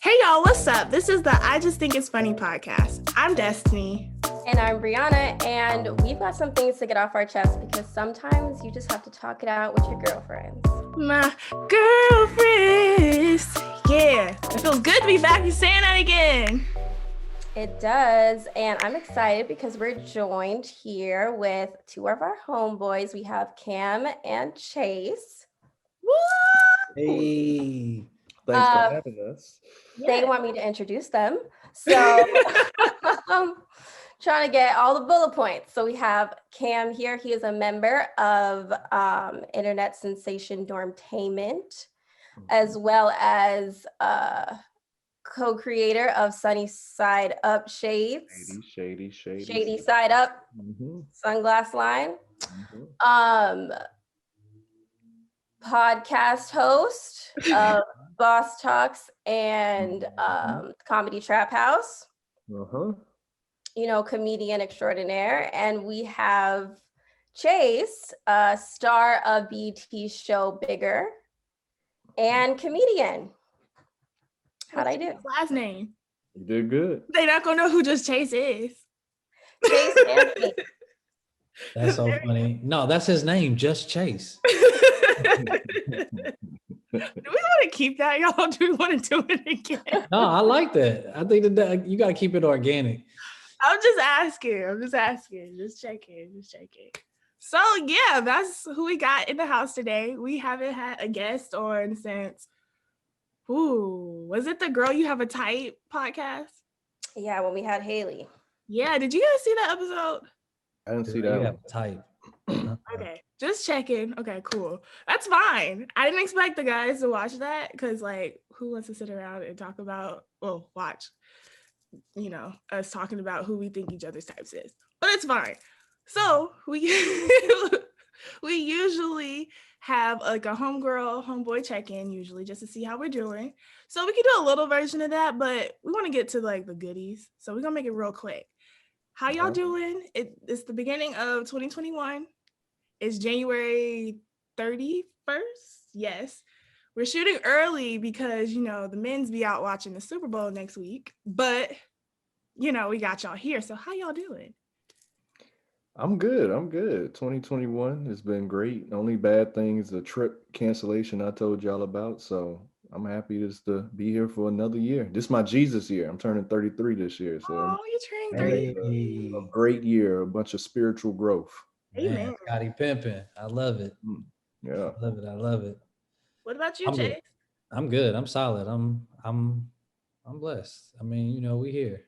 Hey y'all, what's up? This is the I Just Think It's Funny podcast. I'm Destiny. And I'm Brianna, and we've got some things to get off our chest because sometimes you just have to talk it out with your girlfriends. My girlfriends. Yeah, it feels good to be back. You're saying that again. It does, and I'm excited because we're joined here with two of our homeboys. We have Cam and Chase. Woo! Hey, thanks for having us. They want me to introduce them. So trying to get all the bullet points. So we have Cam here. He is a member of internet sensation Dormtainment, as well as co-creator of Sunny Side Up Shades. Shady Side Up sunglass line. Podcast host of Boss Talks and Comedy Trap House. You know, comedian extraordinaire. And we have Chase, star of BET's show Bigger, and comedian. How'd I do? Last name. You did good. They're not gonna know who just Chase is. Chase Anthony. that's so funny. No, that's his name, just Chase. Do we want to keep that, y'all? Do we want to do it again? No, I like that. I think that you got to keep it organic. I'm just checking. So yeah, that's who we got in the house today. We haven't had a guest on since, was it the Girl You Have a Type podcast? Yeah, when we had Haley. Yeah, did you guys see that episode? I didn't see You that. have a type. Okay, just checking. Okay, cool. That's fine. I didn't expect the guys to watch that because, like, who wants to sit around and talk about, watch, us talking about who we think each other's types is. But it's fine. So we usually have like a homeboy check-in, usually just to see how we're doing. So we can do a little version of that, but we want to get to like the goodies. So we're gonna make it real quick. How y'all doing? It's the beginning of 2021. It's January 31st. Yes. We're shooting early because, the men's be out watching the Super Bowl next week. But, we got y'all here. So how y'all doing? I'm good. 2021 has been great. The only bad thing is the trip cancellation I told y'all about. So I'm happy just to be here for another year. This is my Jesus year. I'm turning 33 this year. So you're turning 30. A great year, a bunch of spiritual growth. Man, Scotty pimping. I love it. Yeah. I love it. What about you, Chase? I'm good. I'm solid. I'm blessed. I mean, we here.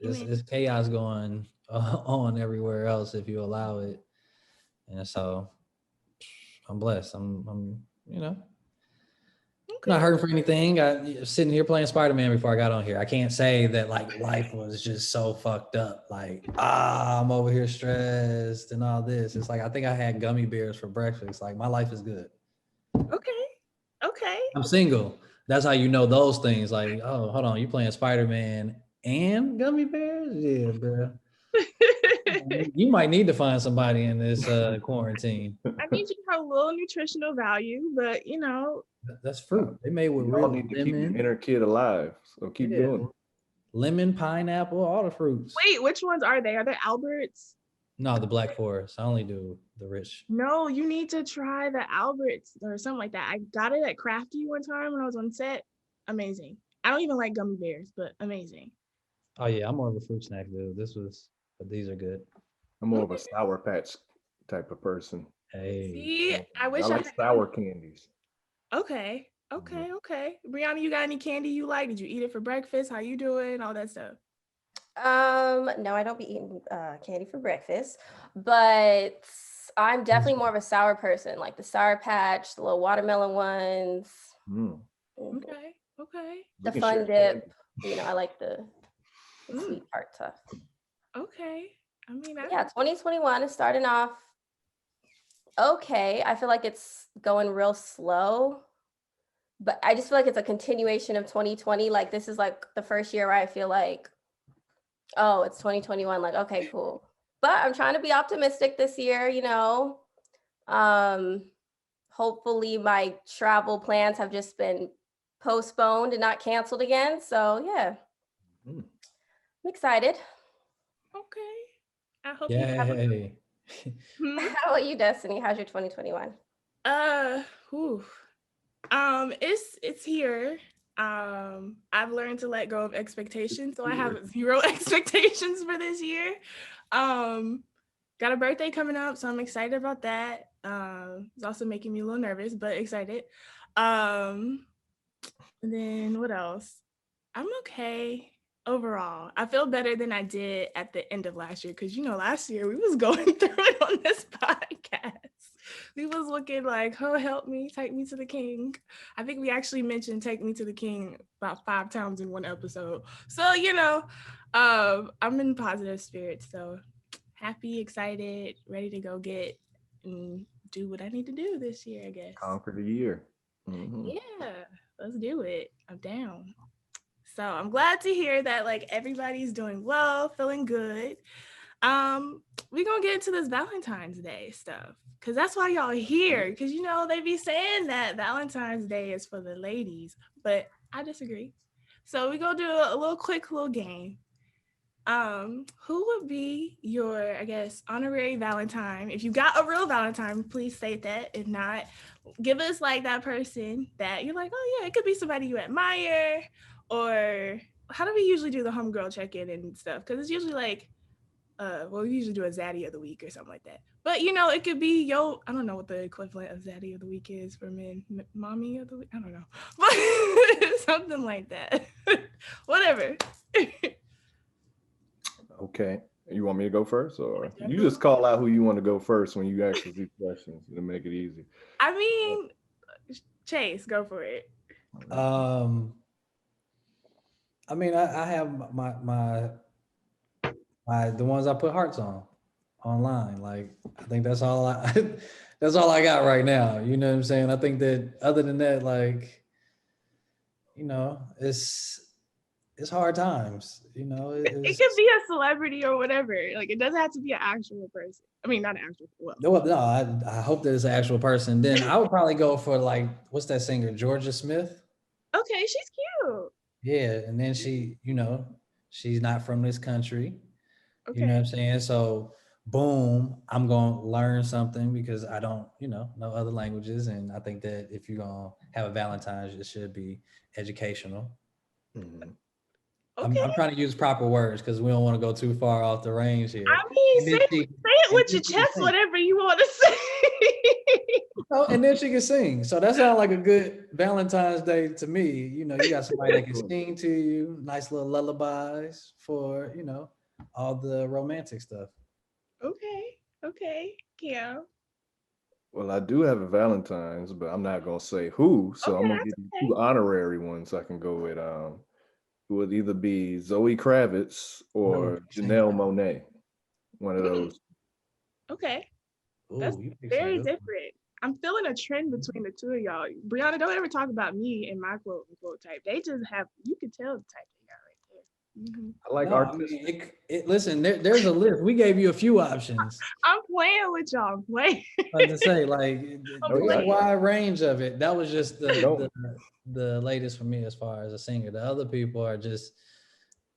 There's chaos going on everywhere else if you allow it. And so I'm blessed. I'm not hurting for anything. I sitting here playing Spider-Man before I got on here. I can't say that like life was just so fucked up. Like, I'm over here stressed and all this. It's like I think I had gummy bears for breakfast. Like my life is good. Okay. I'm single. That's how you know those things. Like, oh, hold on, you playing Spider-Man and gummy bears? Yeah, bro. You might need to find somebody in this quarantine. I need you to have a little nutritional value, but that's fruit. They made with You real all need to keep your inner kid alive. So keep doing it. Lemon, pineapple, all the fruits. Wait, which ones are they? Are they Alberts? No, the Black Forest. I only do the rich. No, you need to try the Alberts or something like that. I got it at Crafty one time when I was on set. Amazing. I don't even like gummy bears, but amazing. Oh yeah, I'm more of a fruit snack dude. But these are good. I'm more of a Sour Patch type of person. Hey. See, I wish I like had sour candies. Okay. Brianna, you got any candy you like? Did you eat it for breakfast? How you doing? All that stuff. No, I don't be eating candy for breakfast, but I'm definitely more of a sour person, like the Sour Patch, the little watermelon ones. Okay. The Fun Dip. I like the sweet part stuff. Okay. I mean, 2021 is starting off okay. I feel like it's going real slow, but I just feel like it's a continuation of 2020. Like this is like the first year where I feel like, oh, it's 2021. Like, okay, cool. But I'm trying to be optimistic this year, Hopefully my travel plans have just been postponed and not canceled again. So yeah, Mm. I'm excited. Okay. I hope you have a Yay. How about you, Destiny? How's your 2021? Whew. It's here. I've learned to let go of expectations, so I have 0 expectations for this year. Got a birthday coming up, so I'm excited about that. It's also making me a little nervous, but excited. And then what else? I'm okay overall. I feel better than I did at the end of last year because last year we was going through it on this podcast. We was looking like, oh, help me, take me to the king. I think we actually mentioned take me to the king about 5 times in one episode. So, I'm in positive spirits. So happy, excited, ready to go get and do what I need to do this year, I guess. Conquer the year. Mm-hmm. Yeah, let's do it. I'm down. So I'm glad to hear that like everybody's doing well, feeling good. We're gonna get into this Valentine's Day stuff because that's why y'all here. Because they be saying that Valentine's Day is for the ladies, but I disagree. So we're gonna do a little quick little game. Who would be your, I guess, honorary Valentine? If you got a real Valentine, please state that. If not, give us like that person that you're like, oh yeah, it could be somebody you admire, or how do we usually do the homegirl check-in and stuff? Because it's usually like, we usually do a Zaddy of the week or something like that. But it could be I don't know what the equivalent of Zaddy of the week is for men. Mommy of the week, I don't know, but something like that. Whatever. Okay. You want me to go first, or Whichever you just call out who you want to go first when you ask us these questions to make it easy? I mean, Chase, go for it. I mean, I have my the ones I put hearts on online. Like, I think that's all that's all I got right now. You know what I'm saying? I think that other than that, like, it's hard times. It could be a celebrity or whatever. Like, it doesn't have to be an actual person. I mean, not an actual. Well, no, I hope that it's an actual person. Then I would probably go for like, what's that singer, Georgia Smith? Okay, she's cute. Yeah, and then she's not from this country. Okay. You know what I'm saying? So boom, I'm gonna learn something because I don't, know other languages. And I think that if you're gonna have a Valentine's, it should be educational. Mm-hmm. Okay. I'm trying to use proper words because we don't want to go too far off the range here. I mean, say it with your chest, whatever you want to say. And then she can sing. So that sounds like a good Valentine's Day to me. You got somebody that can sing to you, nice little lullabies for, all the romantic stuff. Okay. Yeah. Well, I do have a Valentine's, but I'm not gonna say who. So I'm gonna give you 2 honorary ones I can go with. Who would either be Zoe Kravitz or Janelle Monáe. One of those. Okay. Ooh, that's very different. I'm feeling a trend between the two of y'all. Brianna, don't ever talk about me and my quote unquote type. They just have, you can tell the type they got right there. Mm-hmm. I like artistic. Listen, there's a list. We gave you a few options. I'm playing with y'all. I'm playing. Like to say, like, there's a wide range of it. That was just the latest for me as far as a singer. The other people are just,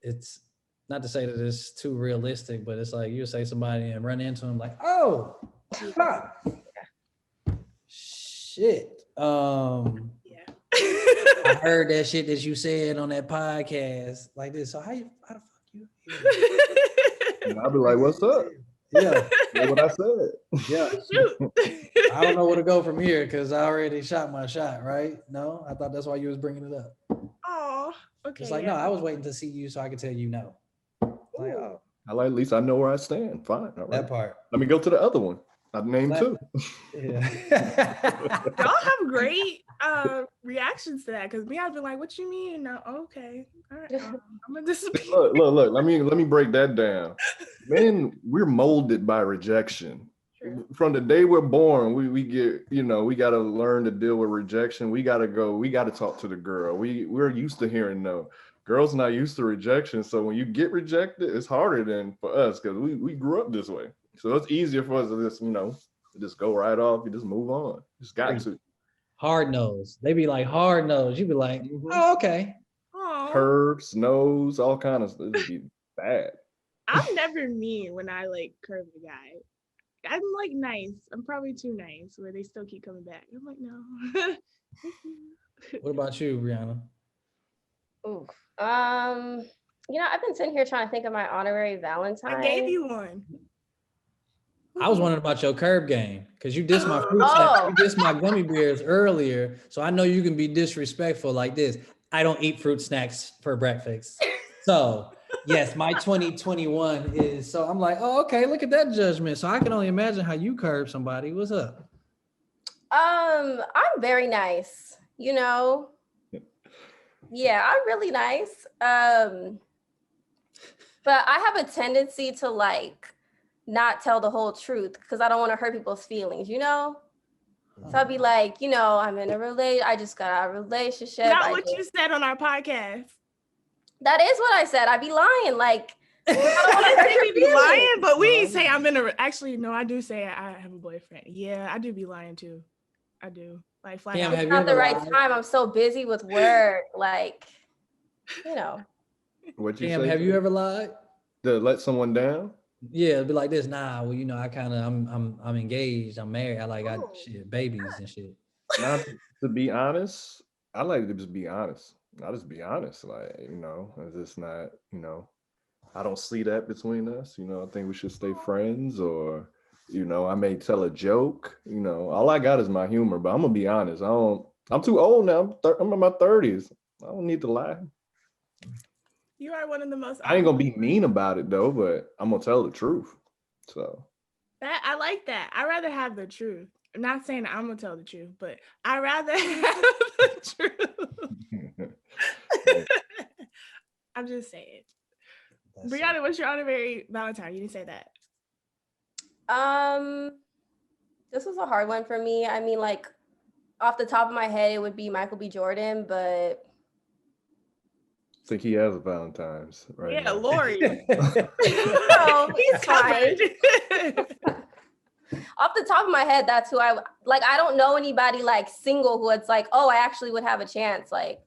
it's not to say that it's too realistic, but it's like you say somebody and run into them like, oh, shit. Yeah. I heard that shit that you said on that podcast like this. So how the fuck you? I'll be like, what's up? Yeah. That's what I said. Yeah. Shoot. I don't know where to go from here because I already shot my shot, right? No, I thought that's why you was bringing it up. Oh, okay. It's like, no, I was waiting to see you so I could tell you no. Like, oh. I like, at least I know where I stand. Fine. All right. That part. Let me go to the other one. I've named 2. Yeah. Y'all have great reactions to that because me, I've been like, what you mean? No, okay. All right. I'm gonna disappear. Look. Let me break that down. Men, we're molded by rejection. True. From the day we're born, we get, we got to learn to deal with rejection. We got to talk to the girl. We're used to hearing no. Girls not used to rejection. So when you get rejected, it's harder than for us because we grew up this way. So it's easier for us to just, just go right off. You just move on. Just got to. Hard nose. They be like hard nose. You be like, Mhm. oh, okay. Oh, Curves, nose, all kind of stuff. It'd be bad. I'm never mean when I like curve a guy. I'm like nice. I'm probably too nice where they still keep coming back. I'm like, no. What about you, Brianna? Oof. I've been sitting here trying to think of my honorary Valentine. I gave you one. I was wondering about your curb game because you dissed my fruit Oh. snacks. You dissed my gummy bears earlier, so I know you can be disrespectful like this. I don't eat fruit snacks for breakfast. So yes, my 2021 is. So I'm like, oh, okay, look at that judgment. So I can only imagine how you curb somebody. What's up? I'm very nice, you know. Yeah, I'm really nice. But I have a tendency to like not tell the whole truth because I don't want to hurt people's feelings, you know? So I'd be like, I'm in a I just got a relationship. Not what you said on our podcast. That is what I said. I'd be lying. Like, I don't want I to hurt say your we be lying, feelings. but we ain't say I'm in a. Actually, no, I do say I have a boyfriend. Yeah, I do be lying too. I do. Like, flat Cam, out. have It's you not the ever right lied? time. I'm so busy with work. Like, you know. What you Cam, say? have you ever lied? To let someone down? Yeah, it'd be like this. Nah, well, I kind of, I'm engaged. I'm married. I got Oh. shit, babies and shit. Not to be honest, I like to just be honest. I just be honest. Like, it's just not, I don't see that between us. I think we should stay friends or, I may tell a joke. All I got is my humor, but I'm gonna be honest. I'm too old now. I'm in my 30s. I don't need to lie. You are one of the most. I ain't gonna be mean about it though, but I'm gonna tell the truth. So That I like that. I rather have the truth. I'm not saying I'm gonna tell the truth, but I rather have the truth. I'm just saying. Brianna, what's your honorary Valentine? You didn't say that. This was a hard one for me. I mean, like, off the top of my head, it would be Michael B. Jordan, but I think he has a Valentine's right Yeah, now. Lori. he's fine. covered. Off the top of my head, that's who I like. I don't know anybody like single who it's like, oh, I actually would have a chance. Like,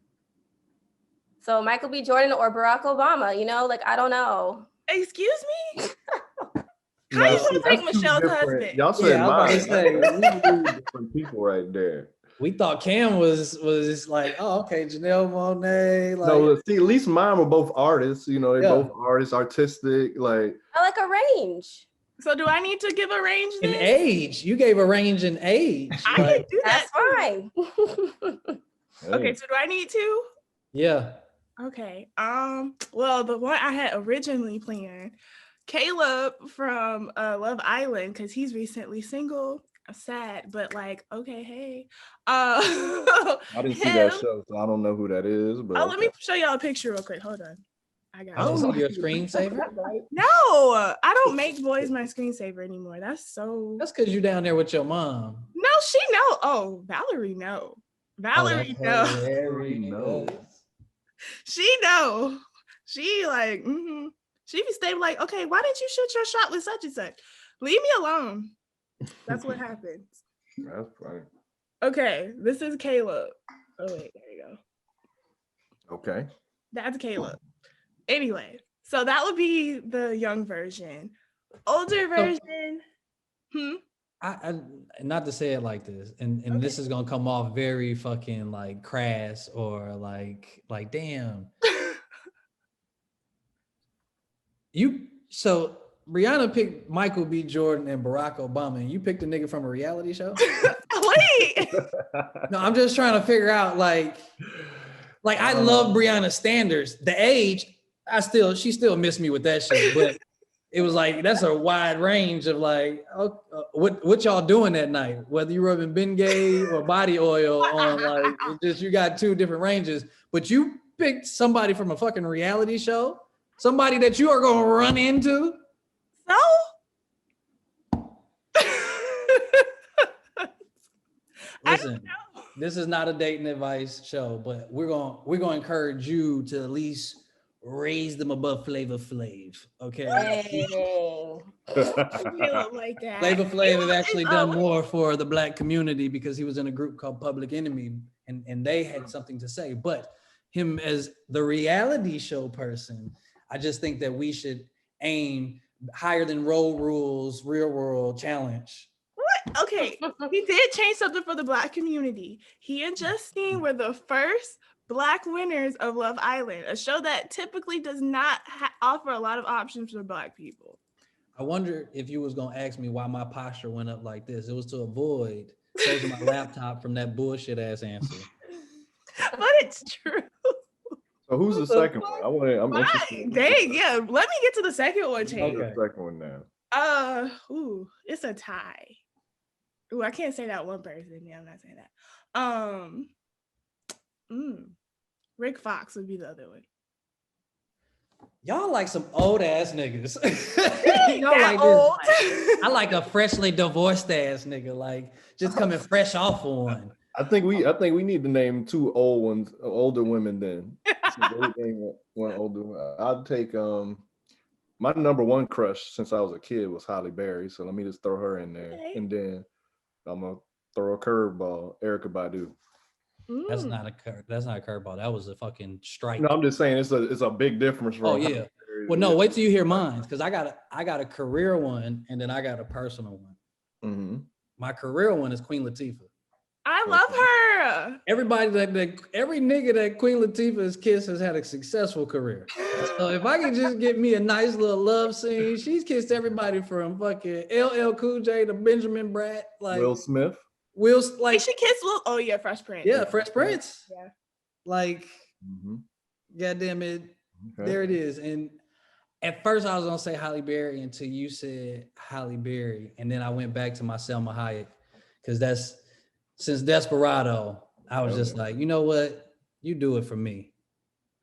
so Michael B. Jordan or Barack Obama, like, I don't know. Excuse me? No, How you see, gonna take that's two Michelle's different- husband? Y'all said Yeah, I was mine. about to say, That's two different people right there. We thought Cam was like, oh, okay, Janelle Monáe. Like, No, see, at least mine were both artists. They Yeah. both artists, artistic. Like, I like a range. So do I need to give a range in then? age, you gave a range in age. I Like, can do that. That's too. fine. Okay, hey, so do I need to? yeah. Okay. Well, the one I had originally planned, Caleb from Love Island, because he's recently single. I'm sad, but like, okay, hey. I didn't see that show, so I don't know who that is. But Oh, let me show y'all a picture real quick. Hold on. I got I don't it. know your screensaver. No, I don't make boys my screensaver anymore. That's so. That's because you down there with your mom. No, she know. Oh, Valerie know. Valerie know. Hilarious. She know. She like. She be stay like, okay, why didn't you shoot your shot with such and such? Leave me alone. That's what happens. that's funny. Okay, this is Caleb. Oh wait, there you go. Okay. That's Caleb. Anyway, so that would be the young version. Older version. I not to say it like this, and this is gonna come off very fucking like crass or like damn. So Brianna picked Michael B. Jordan and Barack Obama, and you picked a nigga from a reality show? Wait. No, I'm just trying to figure out like I love Brianna's standards. The age, she still missed me with that shit, but it was like that's a wide range of like what y'all doing that night, whether you rubbing Bengay or body oil on, like it just you got two different ranges, but you picked somebody from a fucking reality show, somebody that you are gonna run into. So Listen, this is not a dating advice show, but we're gonna encourage you to at least raised them above Flavor Flav. Okay. Dang. Caleb like that. Flavor Flav have actually done Oh. more for the Black community because he was in a group called Public Enemy, and they had something to say. But him as the reality show person, I just think that we should aim higher than Road Rules, Real World Challenge. What? Okay, he did change something for the Black community. He and Justine were the first Black winners of Love Island, a show that typically does not offer a lot of options for Black people. I wonder if you was gonna ask me why my posture went up like this. It was to avoid closing my laptop from that bullshit ass answer. But it's true. So who's the second one? I'm interested. Dang, yeah. Let me get to the second one, Chase. Okay. The second one now. It's a tie. Ooh, I can't say that one person. Yeah, I'm not saying that. Rick Fox would be the other one. Y'all like some old ass niggas. Y'all That like old. this. I like a freshly divorced ass nigga, like just coming fresh off of one. I think we need to name two older women then. So they name one older. I'll take my number one crush since I was a kid was Halle Berry. So let me just throw her in there. Okay. And then I'm gonna throw a curveball, Erykah Badu. That's not a curveball. That was a fucking strike. No, I'm just saying it's a big difference. Oh yeah. Well, no, wait till you hear mine, because I got a career one and then I got a personal one. Mm-hmm. My career one is Queen Latifah. I love her. Everybody every nigga that Queen Latifah has kissed has had a successful career. So if I could just get me a nice little love scene, she's kissed everybody from fucking LL Cool J to Benjamin Bratt, like Will Smith. Like she kissed Will. Oh yeah, Fresh Prince. Yeah, Fresh Prince. Yeah. Like, goddamn it, there it is. And at first I was gonna say Halle Berry until you said Halle Berry, and then I went back to my Selma Hayek because since Desperado, I was just like, you know what, you do it for me.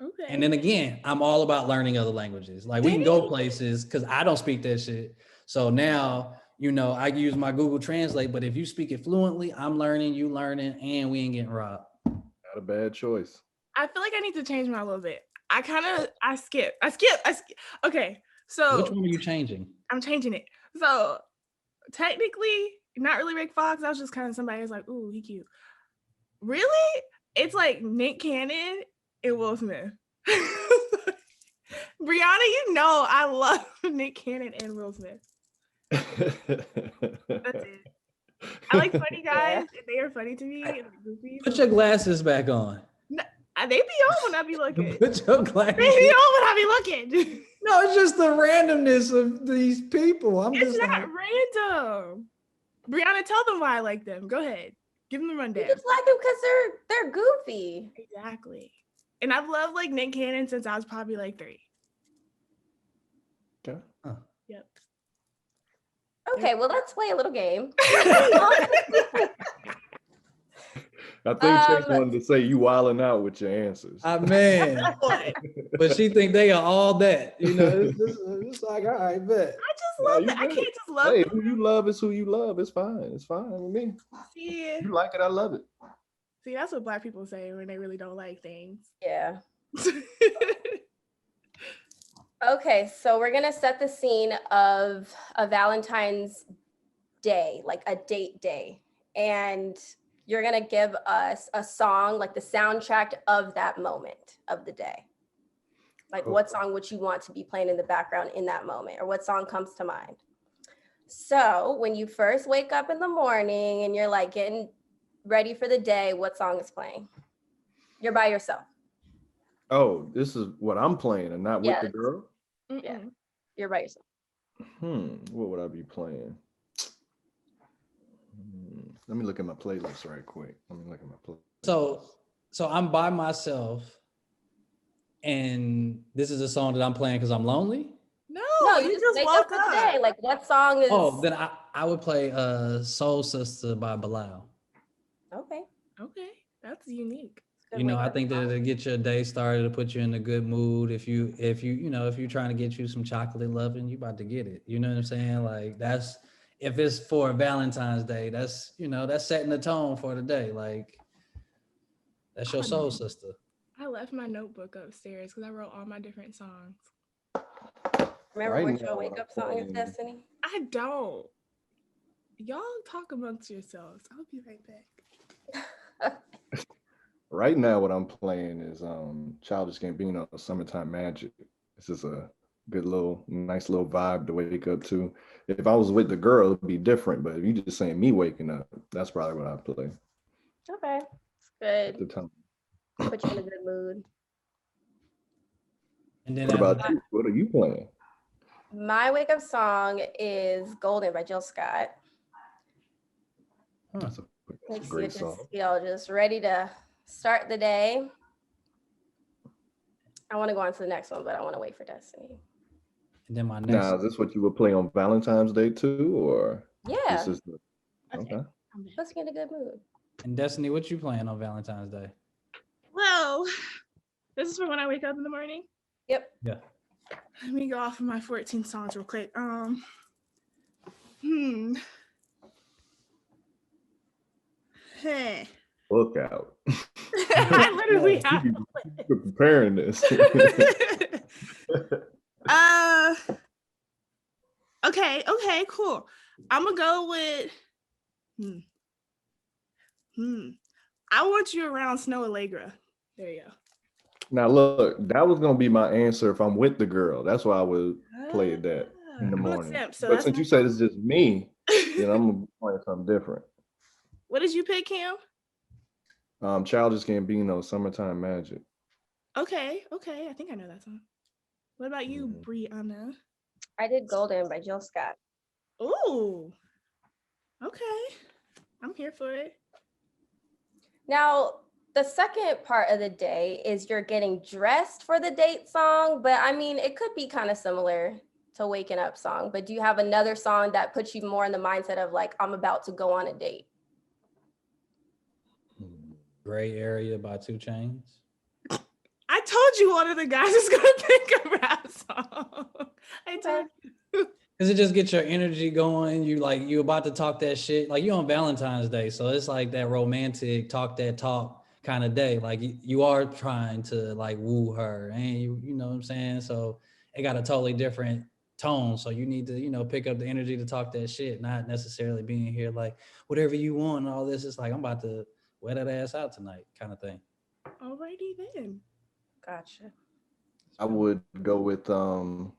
Okay. And then again, I'm all about learning other languages. Like we can go places because I don't speak that shit. So now, I use my Google Translate, but if you speak it fluently, I'm learning, you learning, and we ain't getting robbed. Not a bad choice. I feel like I need to change mine a little bit. I skip. Okay, so which one are you changing? I'm changing it. So technically, not really Rick Fox. I was just kind of somebody who's like, ooh, he cute. Really? It's like Nick Cannon and Will Smith. Brianna, I love Nick Cannon and Will Smith. That's it. I like funny guys, and they are funny to me. And Put your glasses back on. No, they be on when I be looking. Put your glasses. They be on when I be looking. No, it's just the randomness of these people. It's not random. Brianna, tell them why I like them. Go ahead. Give them the rundown. You just like them because they're goofy. Exactly. And I've loved like Nick Cannon since I was probably like 3. Okay. Huh. Yep. Okay, well, let's play a little game. I think Chase wanted to say you wilding out with your answers. Man. But she think they are all that. It's like, all right, bet. I just love it. I can't just love Hey, them. who you love is who you love. It's fine. It's fine with me. See, You like it, I love it. that's what Black people say when they really don't like things. Yeah. Okay, so we're going to set the scene of a Valentine's Day, like a date day. And you're going to give us a song, like the soundtrack of that moment of the day. Like what song would you want to be playing in the background in that moment, or what song comes to mind? So when you first wake up in the morning and you're like getting ready for the day, what song is playing? You're by yourself. Oh, this is what I'm playing and not with the girl? Yeah, you're by yourself. What would I be playing? Let me look at my playlist right quick. So I'm by myself, and this is a song that I'm playing because I'm lonely? No, you just wake up today. Like what song is... Oh, then I would play Soul Sister by Bilal. Okay, that's unique. I think that it'll get your day started, to put you in a good mood. If you're trying to get you some chocolate loving, you about to get it. You know what I'm saying? Like if it's for Valentine's Day, that's setting the tone for the day. Like that's your soul sister. I left my notebook upstairs because I wrote all my different songs. Remember Right what your now, wake up song is, Destiny? I don't. Y'all talk amongst yourselves. I'll be right back. Right now, what I'm playing is Childish Gambino, Summertime Magic. This is a good little, nice little vibe to wake up to. If I was with the girl, it'd be different. But if you just saying me waking up, that's probably what I play Okay, it's at the good. time. Put you in a good mood. And then What after about that, you? What are you playing? My wake up song is Golden by Jill Scott. That's a Makes you great just song. feel just ready to start the day. I want to go on to the next one, but I want to wait for Destiny. and then my next. Now, is this what you would play on Valentine's Day too, or Yeah, this is the Okay. okay? I'm back. puts me in a good mood. And Destiny, what you playing on Valentine's Day? Well, this is for when I wake up in the morning. Yep. Yeah. Let me go off of my 14 songs real quick. Hey. Look out! I literally have. You're preparing this. Okay, cool. I'm gonna go with I Want You Around, Snow Allegra. There you go. Now look, that was gonna be my answer if I'm with the girl. That's why I would play that in the I'm a morning. simp, so But that's since you not said it's just me, then I'm gonna play something different. What did you pick, Kim? Childish Gambino, Summertime Magic. Okay. I think I know that song. What about you, Mhm. Brianna? I did Golden by Jill Scott. Ooh. Okay. I'm here for it. Now, the second part of the day is you're getting dressed for the date song, but I mean, it could be kind of similar to waking up song, but do you have another song that puts you more in the mindset of like, I'm about to go on a date? Gray Area by 2 Chainz. I told you one of the guys is gonna pick a rap song. I told you. Cause it just gets your energy going. You about to talk that shit. Like you on Valentine's Day. So it's like that romantic talk that talk kind of day. Like you are trying to like woo her and you know what I'm saying? So it got a totally different tone. So you need to, pick up the energy to talk that shit, not necessarily being here like whatever you want and all this. It's like I'm about to wear that ass out tonight kind of thing. Alrighty then. Gotcha. I would go with 21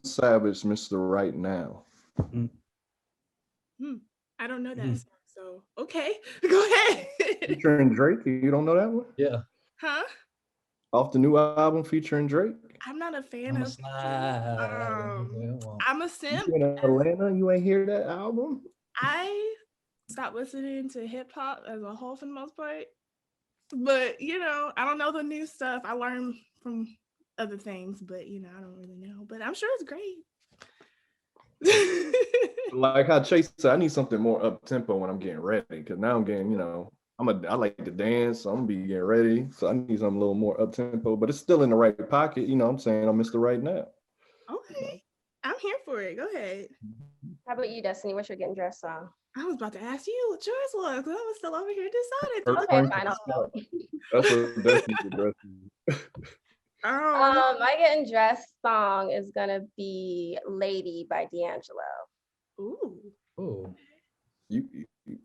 Savage, Mr. Right Now. I don't know that song, so okay. Go ahead. Featuring Drake. You don't know that one? Yeah. Huh? Off the new album featuring Drake. I'm not a fan I'm a of slide. I'm a simp. You in Atlanta, you ain't hear that album? I stopped listening to hip hop as a whole for the most part. But I don't know the new stuff. I learned from other things, but I don't really know. But I'm sure it's great. Like how Chase said, I need something more up tempo when I'm getting ready. Cause now I'm getting, I like to dance, so I'm gonna be getting ready. So I need something a little more up tempo, but it's still in the right pocket. I'm saying I'm Mr. Right Now. Okay. I'm here for it. Go ahead. How about you, Destiny? What's your getting dressed song? I was about to ask you what yours was because I was still over here deciding. Okay, fine. I'll go. That's what Destiny's addressing. My getting dressed song is gonna be "Lady" by D'Angelo. Ooh. You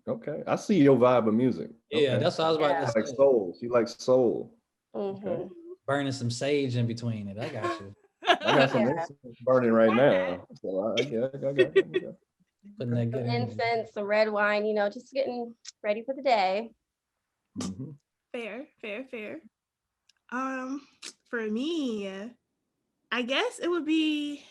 okay? I see your vibe of music. Yeah, Okay. that's what I was about to Like say. soul. She likes soul. Mm-hmm. Okay. Burning some sage in between it. I got you. I got some Yeah. incense burning right now. So I got. Putting that good Some energy. incense, some red wine, just getting ready for the day. Mhm. Fair. For me, I guess it would be.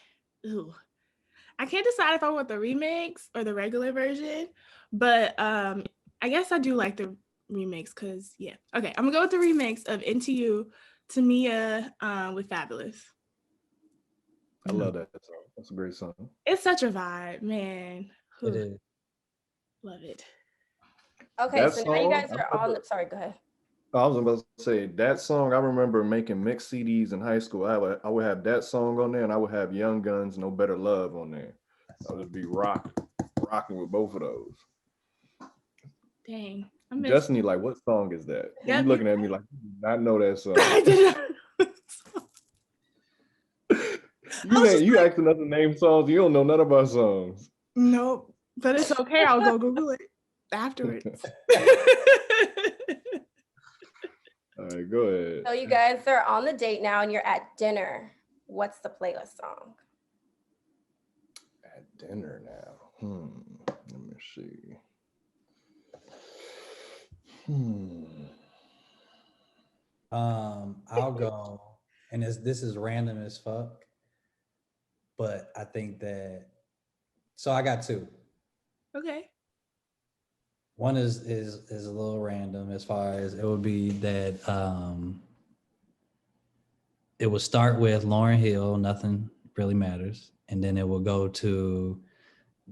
I can't decide if I want the remix or the regular version, but I guess I do like the remix because Okay, I'm gonna go with the remix of "Into You" to Mia with Fabulous. I love that song. That's a great song. It's such a vibe, man. It is. Love it. Okay, That so now you song, guys are on. Sorry, go ahead. I was about to say that song. I remember making mixed CDs in high school. I would have that song on there, and I would have Young Guns, "No Better Love" on there. I would just be rocking with both of those. Dang. I missed. Destiny, like, what song is that? Yep. You looking at me like you do not know that song. I did not. You asking us to name songs. You don't know none of our songs. Nope, but it's okay. I'll go Google it afterwards. All right, go ahead. So you guys are on the date now and you're at dinner. What's the playlist song? At dinner now. Let me see. I'll go, and this is random as fuck, but I think that. So I got two. Okay. One is a little random as far as it would be that it would start with Lauryn Hill, Nothing Really Matters, and then it will go to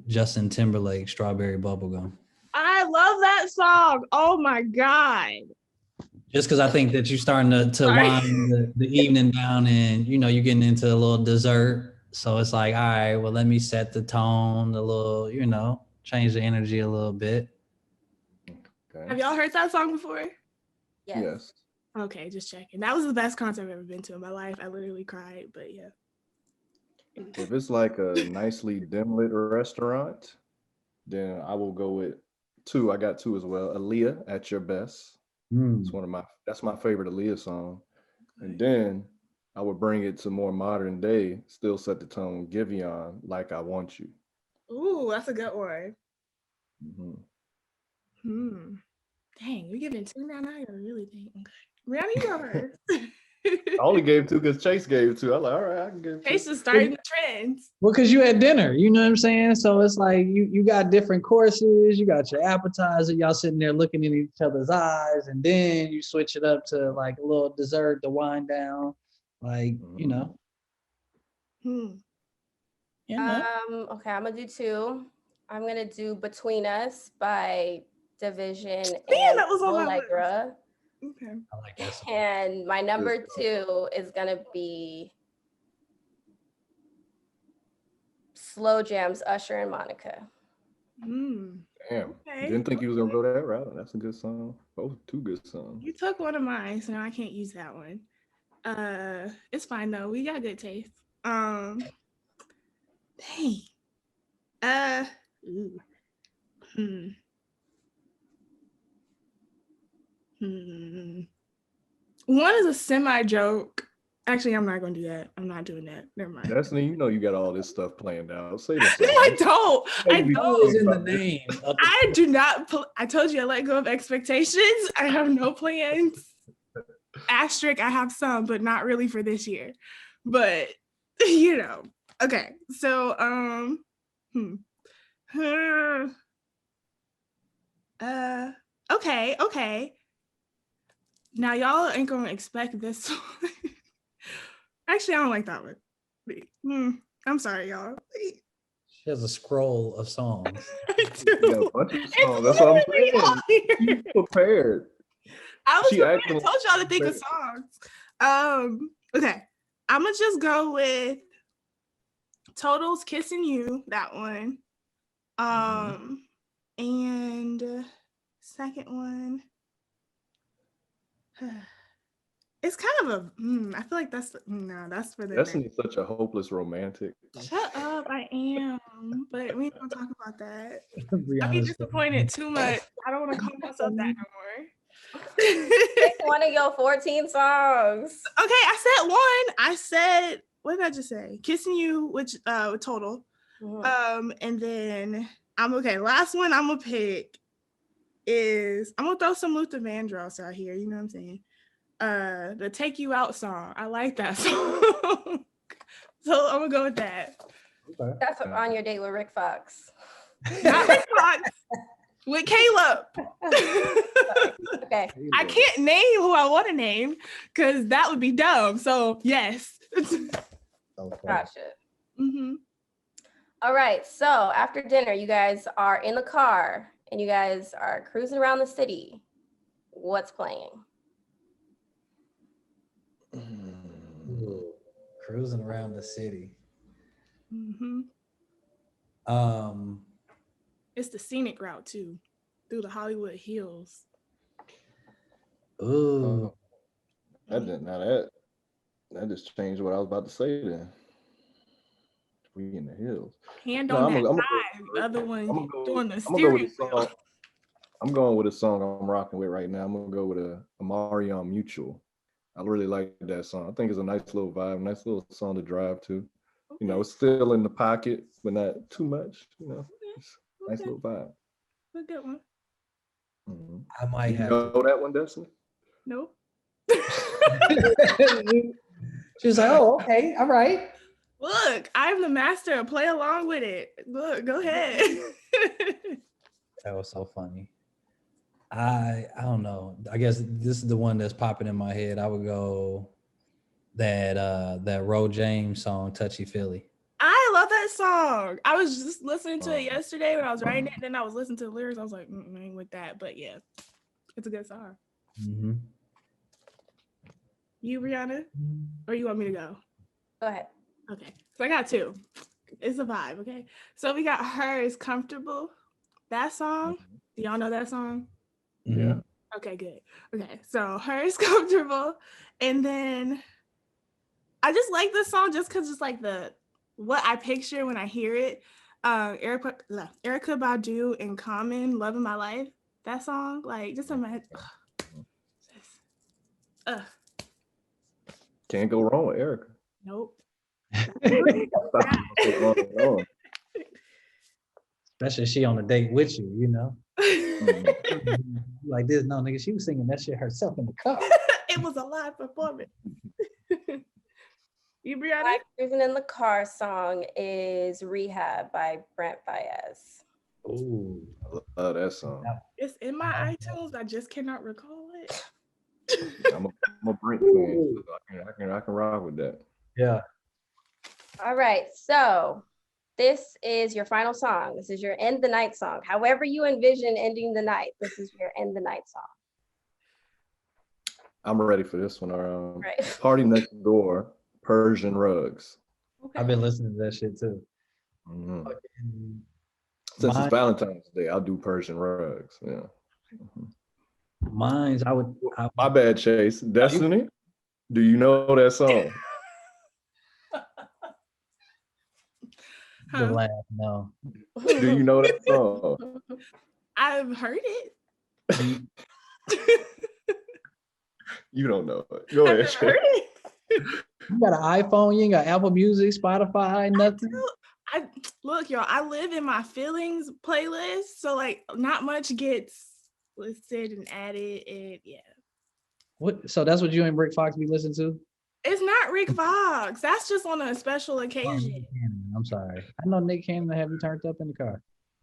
Justin Timberlake, Strawberry Bubblegum. I love that song. Oh my God. Just because I think that you're starting to wind the evening down and, you're getting into a little dessert. So it's like, all right, well, let me set the tone a little, change the energy a little bit. Okay. Have y'all heard that song before? Yes. Okay, just checking. That was the best concert I've ever been to in my life. I literally cried, but yeah. If it's like a nicely dim lit restaurant, then I will go with two. I got two as well. Aaliyah, At Your Best. It's that's my favorite Aaliyah song. And then I would bring it to more modern day, still set the tone, Giveon, Like I Want You. Ooh, that's a good one. Mm-hmm. Dang, we giving two now. Now I gotta really think. Okay. Rihanna, you go first. I only gave two because Chase gave two. I'm like, all right, I can give two. Chase is starting the trends. Well, because you at dinner, you know what I'm saying? So it's like you got different courses, you got your appetizer, y'all sitting there looking in each other's eyes, and then you switch it up to like a little dessert to wind down. Like, Okay, I'm gonna do two. I'm gonna do Between Us by Division and that was on my Allegra. Okay. I like that song. And my number two is gonna be Slow Jams, Usher and Monica. Damn. Okay. Didn't think you was gonna go that route. That's a good song. Both two good songs. You took one of mine, so now I can't use that one. It's fine though. We got good taste. Dang. One is a semi joke. Actually, I'm not gonna do that. I'm not doing that. Never mind. Destiny, you got all this stuff planned out. Say this. No, I don't. I don't. In the name. I do not. I told you I let go of expectations. I have no plans. Asterisk, I have some, but not really for this year. But okay. So okay. Now y'all ain't gonna expect this one. Actually, I don't like that one. I'm sorry, y'all. She has a scroll of songs. I do. Yeah, a bunch of songs. That's what I'm saying. She's prepared. I was prepared. I told y'all to think of songs. Okay. I'm gonna just go with Total's Kissing You, that one. And second one. It's kind of I feel like that's for the Destiny's such a hopeless romantic. Shut up, I am. But we don't talk about that. I get disappointed too much. I don't want to call myself that no more. Pick one of your 14 songs. Okay, I said one. I said, what did I just say? Kissing You, which with Total. And then last one I'm gonna pick is I'm gonna throw some Luther Vandross out here, you know what I'm saying? The Take You Out song. I like that song. So I'm gonna go with that. Okay. That's On Your Date with Rick Fox. Not Rick Fox. With Caleb. Okay. I can't name who I want to name because that would be dumb. So yes. Gotcha. All right. So after dinner, you guys are in the car and you guys are cruising around the city. What's playing? Cruising around the city. It's the scenic route too. through the Hollywood Hills. Ooh. That did now that just changed what I was about to say then. We in the hills. Hand No, on I'm that gonna thigh. The other one doing the I'm gonna go with steering a wheel. song. I'm going with a song I'm rocking with right now. I'm gonna go with a Marion Mutual. I really like that song. I think it's a nice little vibe, nice little song to drive to. Okay. You know, it's still in the pocket, but not too much. You know, it's a nice Okay. little vibe. A good one. Mhm. I might You have know to. that one, Destiny? Nope. She was like, "Oh, okay, all right." Look, I'm the master. Play along with it. Look, go ahead. That was so funny. I don't know. I guess this is the one that's popping in my head. I would go that Ro James song, Touchy Feely. I love that song. I was just listening to it yesterday when I was writing it, and then I was listening to the lyrics. I was like, I ain't with that, but yeah, it's a good song. Mm-hmm. You, Brianna, or you want me to go? Go ahead. Okay, so I got two. It's a vibe. Okay, so we got Her Is Comfortable. That song. Do y'all know that song? Mm-hmm. Yeah. Okay, good. Okay, so Her Is Comfortable, and then I just like this song just because it's like what I picture when I hear it. Erica Badu and Common, Loving My Life. That song, like, just imagine. Can't go wrong with Erica. Nope. Especially she on a date with you, you know. Like this, no nigga, she was singing that shit herself in the car. It was a live performance. You, Brianna? My Cruising in the Car song is Rehab by Brent Faiyaz. Ooh, I love that song. It's in my iTunes. I just cannot recall it. I'm a Brent fan. So I can rock with that. Yeah. All right, so this is your final song. This is your end the night song. However you envision ending the night, this is your end the night song. I'm ready for this one. Right. Party Next Door, Persian Rugs. Okay. I've been listening to that shit too. Mm-hmm. Since it's Valentine's Day, I'll do Persian Rugs. Yeah. Mine's My bad, Chase. Destiny, do you know that song? The laugh, no. Do you know that song? I've heard it. You don't know it. Go ahead, I've never heard it. You got an iPhone, you ain't got Apple Music, Spotify, nothing. Look, y'all, I live in my feelings playlist, so like not much gets listed and added, and yeah. What? So that's what you and Rick Fox be listening to? It's not Rick Fox. That's just on a special occasion. I'm sorry. I know Nick Cannon have you turned up in the car.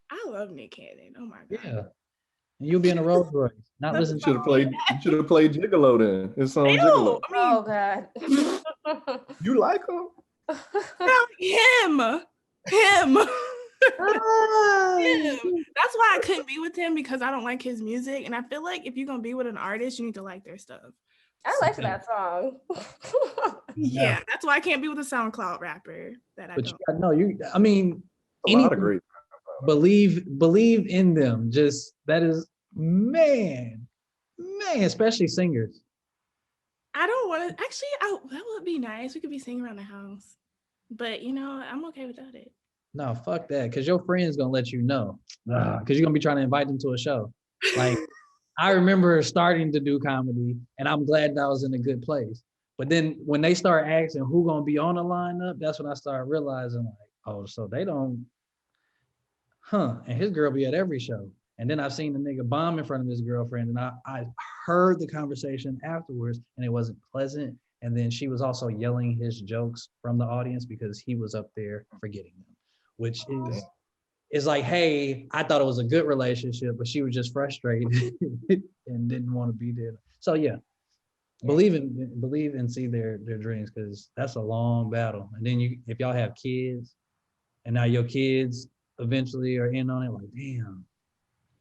I love Nick Cannon. Oh my god. Yeah. And you'll be in a Rolls Royce. Not listening to You should have played Gigolo then. It's on Ew, Gigolo. I mean, Oh God. You like him? him. Him. That's why I couldn't be with him, because I don't like his music. And I feel like if you're gonna be with an artist, you need to like their stuff. I like that song. Yeah, that's why I can't be with a SoundCloud rapper that I But don't. you gotta know, I mean, A lot of great. believe in them. Just that is man, especially singers. I don't want to actually. That would be nice. We could be singing around the house, but I'm okay without it. No, fuck that, because your friend's gonna let you know, because you're gonna be trying to invite them to a show. Like, I remember starting to do comedy, and I'm glad that I was in a good place. But then when they start asking who gonna be on the lineup, that's when I started realizing, like, oh, so they don't, and his girl be at every show. And then I've seen the nigga bomb in front of his girlfriend, and I heard the conversation afterwards, and it wasn't pleasant. And then she was also yelling his jokes from the audience because he was up there forgetting them, which is like, hey, I thought it was a good relationship, but she was just frustrated and didn't want to be there. So yeah, believe and see their dreams, because that's a long battle. And then if y'all have kids, and now your kids eventually are in on it, like, damn.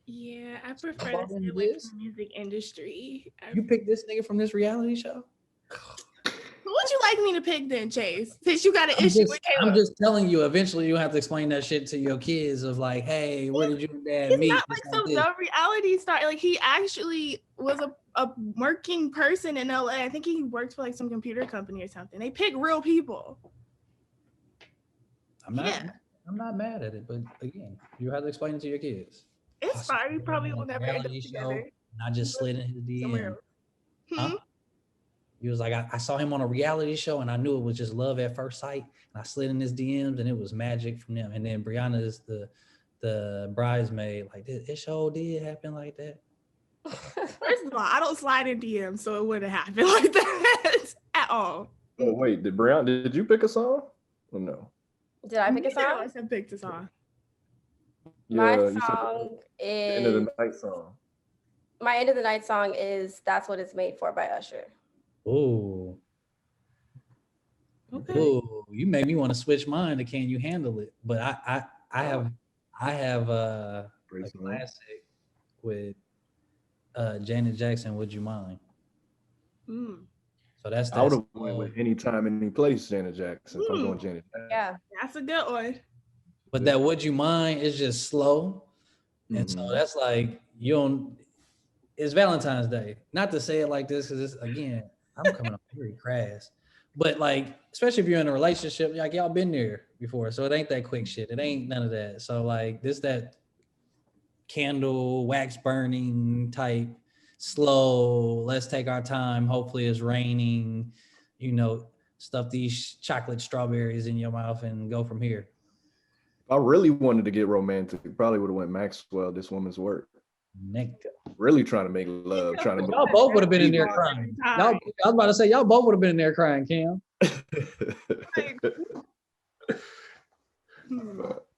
Yeah, I prefer to stay away from the music industry. You picked this nigga from this reality show? Who would you like me to pick then, Chase? Since you got an I'm issue just, with Caleb. I'm just telling you, eventually you have to explain that shit to your kids of like, hey, where did you and dad He's meet? not like some dumb reality star. Like he actually was a working person in LA. I think he worked for like some computer company or something. They pick real people. I'm not mad at it, but again, you have to explain it to your kids. It's fine. We probably will never end up Reality show, together. and I just slid in his Somewhere DM. else. Huh? He was like, I saw him on a reality show and I knew it was just love at first sight. And I slid in his DMs and it was magic from them. And then Brianna is the bridesmaid. Like, this show did happen like that. First of all, I don't slide in DMs, so it wouldn't happen like that at all. Oh, wait, did you pick a song? Or no? Did I pick a song? I said pick a song. My Yeah, song is End of the Night song. My end of the night song is "That's What It's Made For" by Usher. Ooh. Okay. Ooh, you made me want to switch mine to Can You Handle It? But I have a classic with Janet Jackson, Would You Mind? So that's I would have went with Anytime, Any Place, Janet Jackson. If I'm going Janet Jackson. Yeah. That's a good one. But that Would You Mind is just slow. And so that's like, it's Valentine's Day. Not to say it like this, because again, I'm coming up very crass. But like, especially if you're in a relationship, like y'all been there before. So it ain't that quick shit. It ain't none of that. So like that candle, wax burning type, slow, let's take our time. Hopefully it's raining, stuff these chocolate strawberries in your mouth and go from here. If I really wanted to get romantic, probably would have went Maxwell, This Woman's Work. Nectar. Really trying to make love, Y'all both would have been in there crying. I was about to say, y'all both would have been in there crying, Cam.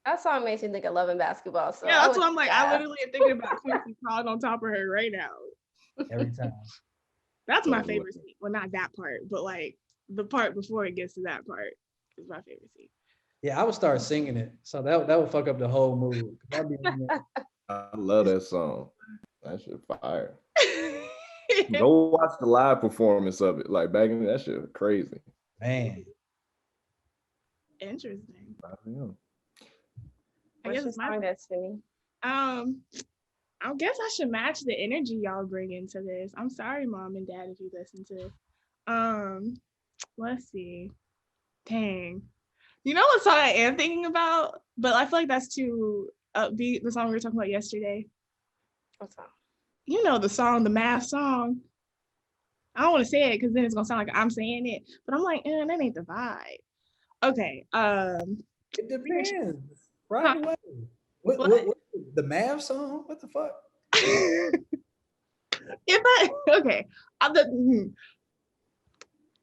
That song makes me think of Love and Basketball. So yeah, that's what I'm like. I literally am thinking about Quincy crawling on top of her right now. Every time. That's my favorite scene. Well, not that part, but like the part before it gets to that part is my favorite scene. Yeah, I would start singing it. So that would fuck up the whole mood. I love that song. That shit fire. Go watch the live performance of it. Like back in that shit was crazy. Man. Interesting. I guess it's my destiny. I guess I should match the energy y'all bring into this. I'm sorry, Mom and Dad, if you listen to. Let's see. Dang. You know what song I am thinking about? But I feel like that's too upbeat. The song we were talking about yesterday. What song? You know the song, the math song. I don't want to say it because then it's gonna sound like I'm saying it. But I'm like, that ain't the vibe. Okay. It depends. Right away. What the math song? What the fuck?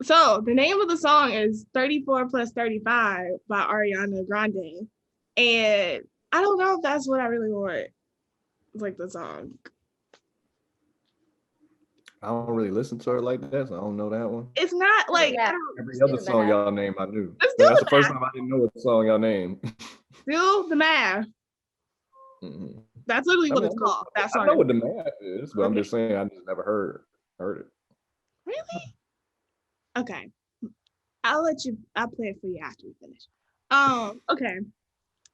So the name of the song is 34 plus 35 by Ariana Grande. And I don't know if that's what I really want. It's like the song. I don't really listen to her like that, so I don't know that one. It's not like every other song y'all name I knew. That's the first time I didn't know what song y'all named. Do the math. Mm-hmm. That's literally what it's called. That song. I know what the math is, but I'm just saying I just never heard it. Really? Okay. I'll play it for you after we finish. Okay.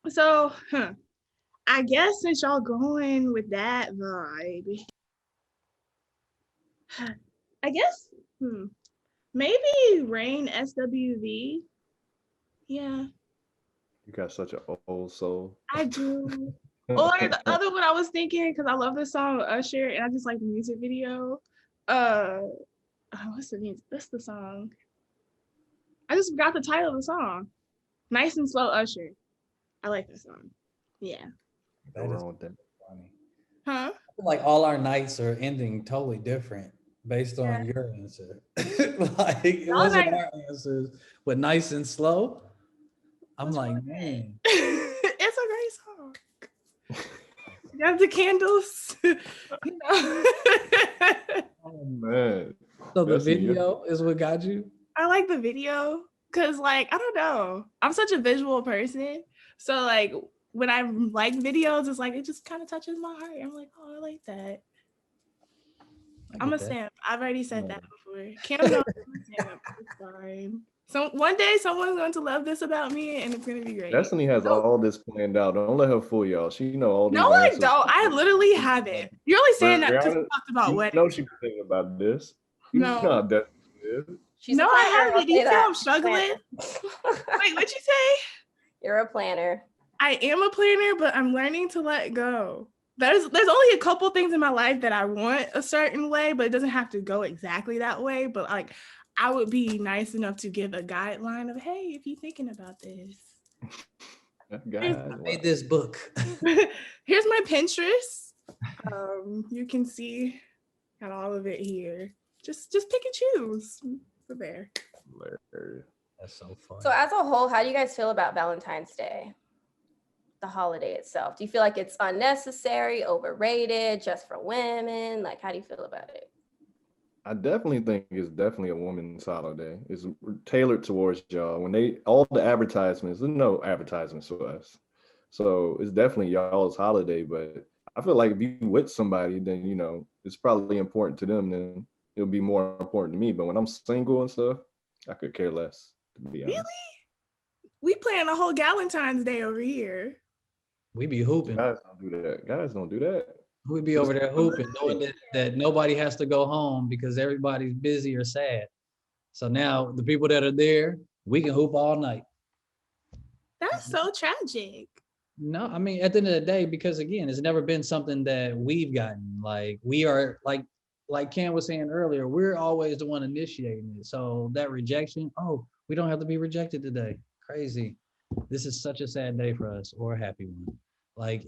So, I guess since y'all going with that vibe, I guess maybe Rain SWV. Yeah. You got such an old soul. I do. Or the other one I was thinking, because I love this song Usher and I just like the music video. What's the name? What's the song? I just forgot the title of the song. Nice and Slow Usher. I like this song. Yeah. That is funny. Huh? I feel like all our nights are ending totally different based on your answer. Like it wasn't our answers, but Nice and Slow. I'm like, man. It's a great song. You have the candles. Oh man. So the video is what got you? I like the video because like, I don't know. I'm such a visual person. So like when I like videos, it's like it just kind of touches my heart. I'm like, oh, I like that. I'm get a that. simp. I've already said that before. Cam knows I'm a simp. It's fine. So one day someone's going to love this about me and it's gonna be great. Destiny has all this planned out. Don't let her fool y'all. She know all No, these I answers. don't. I literally haven't. You're only saying that because we Brianna, talked about you weddings. know she was thinking about this. You know No. how Destiny is. She's No, a I planner. I'll haven't. Do say you see how that. I'm struggling? Planner. Wait, what'd you say? You're a planner. I am a planner, but I'm learning to let go. There's only a couple things in my life that I want a certain way, but it doesn't have to go exactly that way. But like, I would be nice enough to give a guideline of, hey, if you're thinking about this, I made this book. here's my Pinterest. You can see got all of it here. Just pick and choose. So there. That's so fun. So as a whole, how do you guys feel about Valentine's Day? The holiday itself. Do you feel like it's unnecessary, overrated, just for women? Like, how do you feel about it? I definitely think it's definitely a woman's holiday. It's tailored towards y'all. When they all the advertisements, there's no advertisements for us. So it's definitely y'all's holiday. But I feel like if you with somebody, then it's probably important to them. Then it'll be more important to me. But when I'm single and stuff, I could care less, to be honest. Really? We plan a whole Valentine's Day over here. We be hooping. Guys don't do that. Guys don't do that. We be over there hooping, knowing that nobody has to go home because everybody's busy or sad. So now the people that are there, we can hoop all night. That's so tragic. No, I mean, at the end of the day, because again, it's never been something that we've gotten. Like we are like Cam was saying earlier, we're always the one initiating it. So that rejection, oh, we don't have to be rejected today. Crazy. This is such a sad day for us, or a happy one. Like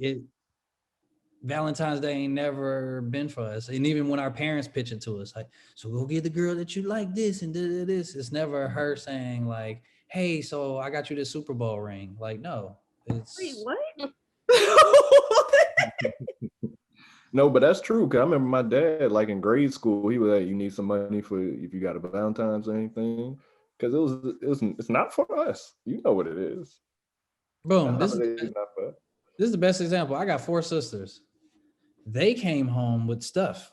Valentine's Day ain't never been for us. And even when our parents pitch it to us, like, so go get the girl that you like this and this. It's never her saying like, hey, so I got you this Super Bowl ring. Like, no. Wait, what? No, but that's true. Cause I remember my dad, like in grade school, he was like, "You need some money for if you got a Valentine's or anything," because it's not for us. You know what it is. Boom. This is the best example. I got 4 sisters. They came home with stuff.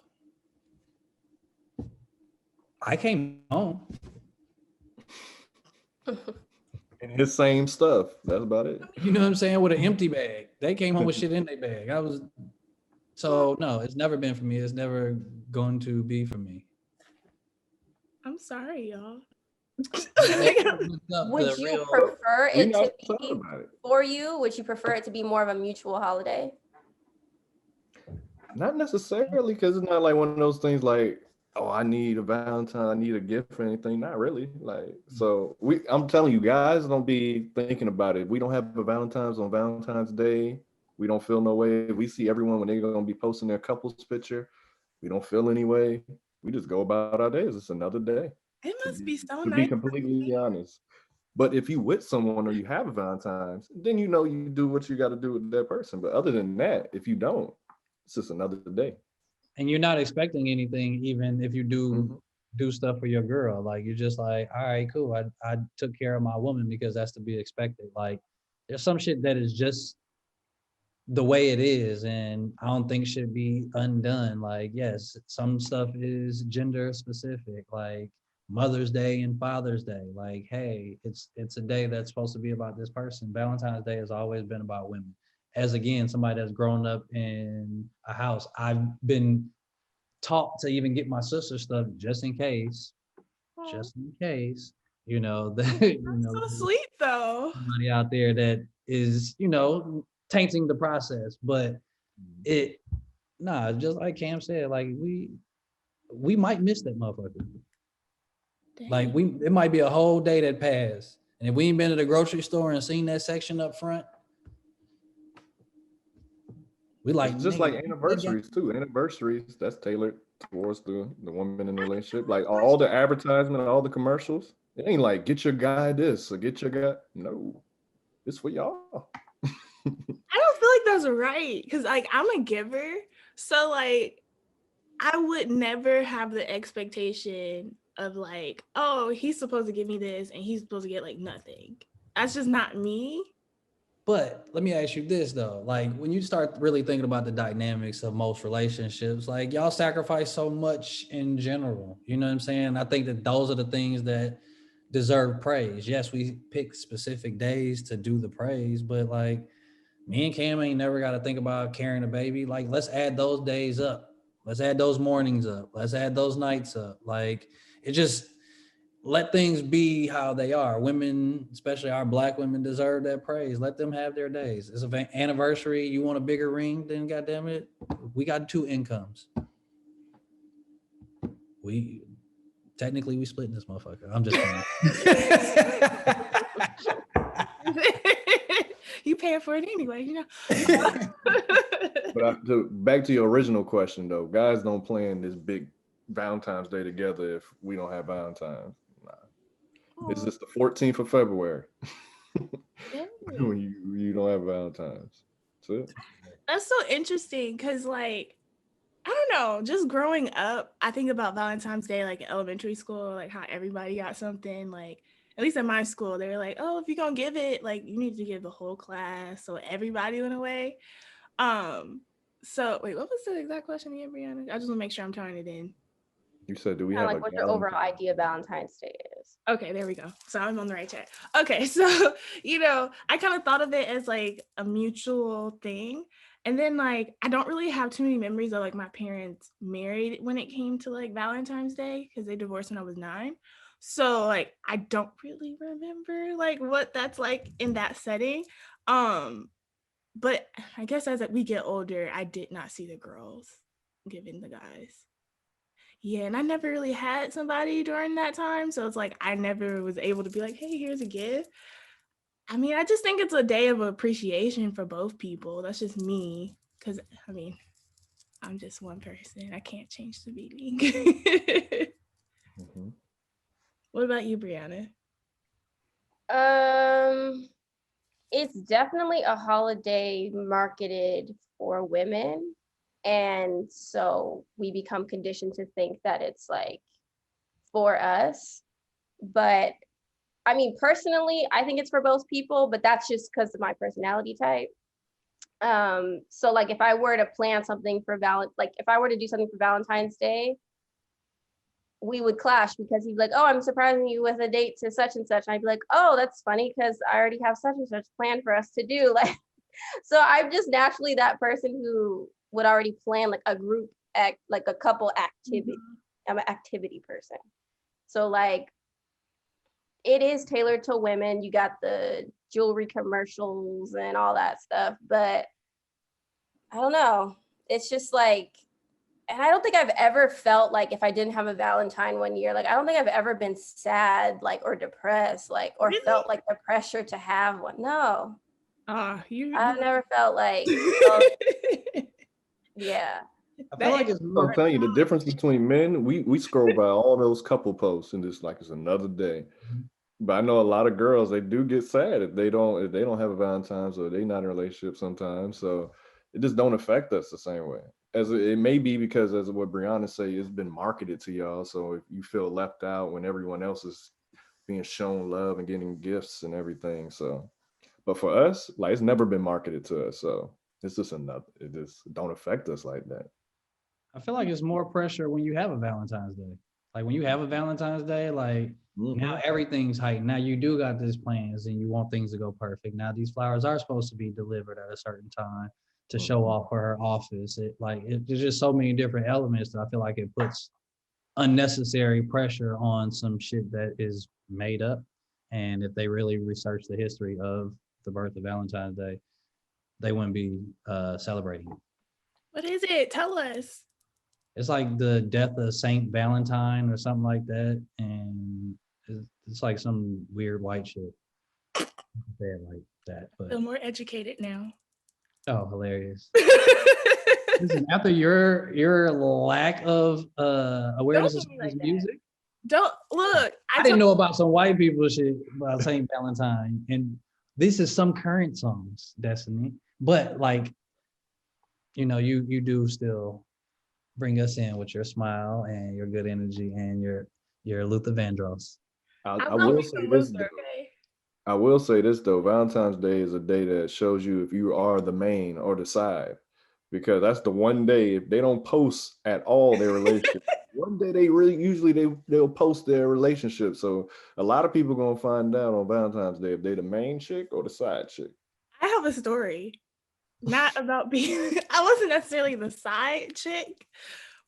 I came home. And his same stuff. That's about it. You know what I'm saying? With an empty bag. They came home with shit in their bag. So no, it's never been for me. It's never going to be for me. I'm sorry, y'all. Would you prefer it to be for you? Would you prefer it to be more of a mutual holiday? Not necessarily, because it's not like one of those things like, oh, I need a Valentine, I need a gift or anything. Not really. Like, so I'm telling you, guys don't be thinking about it. We don't have a Valentine's on Valentine's Day. We don't feel no way. We see everyone when they're gonna be posting their couples picture. We don't feel any way. We just go about our days. It's another day. It must be so to nice. be completely honest. But if you with someone or you have a Valentine's, then you do what you got to do with that person. But other than that, if you don't, it's just another day. And you're not expecting anything, even if you do stuff for your girl. Like you're just like, all right, cool. I took care of my woman because that's to be expected. Like there's some shit that is just the way it is, and I don't think should be undone. Like, yes, some stuff is gender specific, like Mother's Day and Father's Day. Like, hey, it's a day that's supposed to be about this person. Valentine's Day has always been about women. As again, somebody that's grown up in a house, I've been taught to even get my sister stuff just in case, that so sweet though. Somebody out there that is, tainting the process, but just like Cam said, like we might miss that motherfucker. Dang. Like it might be a whole day that passed, and if we ain't been to the grocery store and seen that section up front, we like it's just like anniversaries too. Anniversaries that's tailored towards the woman in the relationship. Like all the advertisement, all the commercials, it ain't like get your guy this or get your guy. No, it's for y'all. I don't feel like that's right, because like I'm a giver, so like I would never have the expectation of like, oh, he's supposed to give me this and he's supposed to get like nothing. That's just not me. But let me ask you this though, like when you start really thinking about the dynamics of most relationships, like y'all sacrifice so much in general. You know what I'm saying? I think that those are the things that deserve praise. Yes, we pick specific days to do the praise, but like me and Cam ain't never got to think about carrying a baby. Like, let's add those days up. Let's add those mornings up. Let's add those nights up. Like, it just let things be how they are. Women, especially our Black women, deserve that praise. Let them have their days. It's an anniversary. You want a bigger ring? Then, goddamn it, we got 2 incomes. We technically splitting this motherfucker. I'm just kidding. You paying for it anyway, you know. But back to your original question though, guys don't plan this big Valentine's Day together if we don't have Valentine's. Nah. It's just the 14th of February. When you don't have Valentine's. That's it. That's so interesting because, like, I don't know, just growing up, I think about Valentine's Day, like in elementary school, like how everybody got something. Like, at least in my school, they were like, oh, if you're gonna give it, like, you need to give the whole class. So everybody went away. So wait, what was the exact question again, Brianna? I just want to make sure I'm tying it in. You said, do we have like what your overall idea of Valentine's Day is? Okay, there we go. So I'm on the right track. Okay, so, you know, I kind of thought of it as like a mutual thing. And then, like, I don't really have too many memories of like my parents married when it came to like Valentine's Day because they divorced when I was 9. So like I don't really remember like what that's like in that setting. But I guess as we get older, I did not see the girls giving the guys. Yeah, and I never really had somebody during that time. So it's like I never was able to be like, hey, here's a gift. I mean, I just think it's a day of appreciation for both people. That's just me. Because, I mean, I'm just one person. I can't change the meaning. Mm-hmm. What about you, Brianna? It's definitely a holiday marketed for women. And so we become conditioned to think that it's like for us. But I mean, personally, I think it's for both people, but that's just because of my personality type. So like if I were to plan something for if I were to do something for Valentine's Day, we would clash because he'd be like, oh, I'm surprising you with a date to such and such. And I'd be like, oh, that's funny because I already have such and such planned for us to do. Like, so I'm just naturally that person who would already plan like a group act, like a couple activity. Mm-hmm. I'm an activity person. So like, it is tailored to women. You got the jewelry commercials and all that stuff, but I don't know. It's just like, and I don't think I've ever felt like if I didn't have a Valentine one year, like I don't think I've ever been sad, like, or depressed, like, or really? Felt like the pressure to have one. No. I've never felt like, yeah. I feel like it's I'm telling you the difference between men. We scroll by all those couple posts and just like it's another day. But I know a lot of girls, they do get sad if they don't have a Valentine's or they're not in a relationship sometimes. So it just don't affect us the same way. As it may be because as what Brianna say, it's been marketed to y'all. So if you feel left out when everyone else is being shown love and getting gifts and everything. So, but for us, like it's never been marketed to us. So it's just it just don't affect us like that. I feel like it's more pressure when you have a Valentine's Day. Like when you have a Valentine's Day, like now everything's heightened. Now you do got these plans and you want things to go perfect. Now these flowers are supposed to be delivered at a certain time to show off for her office. There's just so many different elements that I feel like it puts unnecessary pressure on some shit that is made up. And if they really research the history of the birth of Valentine's Day, they wouldn't be celebrating it. What is it? Tell us. It's like the death of Saint Valentine or something like that. And it's like some weird white shit. Like that. But I'm more educated now. Oh, hilarious. Listen, after your lack of awareness of like music. Don't look. I didn't know about some white people shit about Saint Valentine. And this is some current songs, Destiny. But like, you know, you do still bring us in with your smile and your good energy and your Luther Vandross. I will say this. I will say this though, Valentine's Day is a day that shows you if you are the main or the side, because that's the one day if they don't post at all their relationship. One day they really usually they'll post their relationship. So a lot of people gonna find out on Valentine's Day if they the main chick or the side chick. I have a story, not about being. I wasn't necessarily the side chick,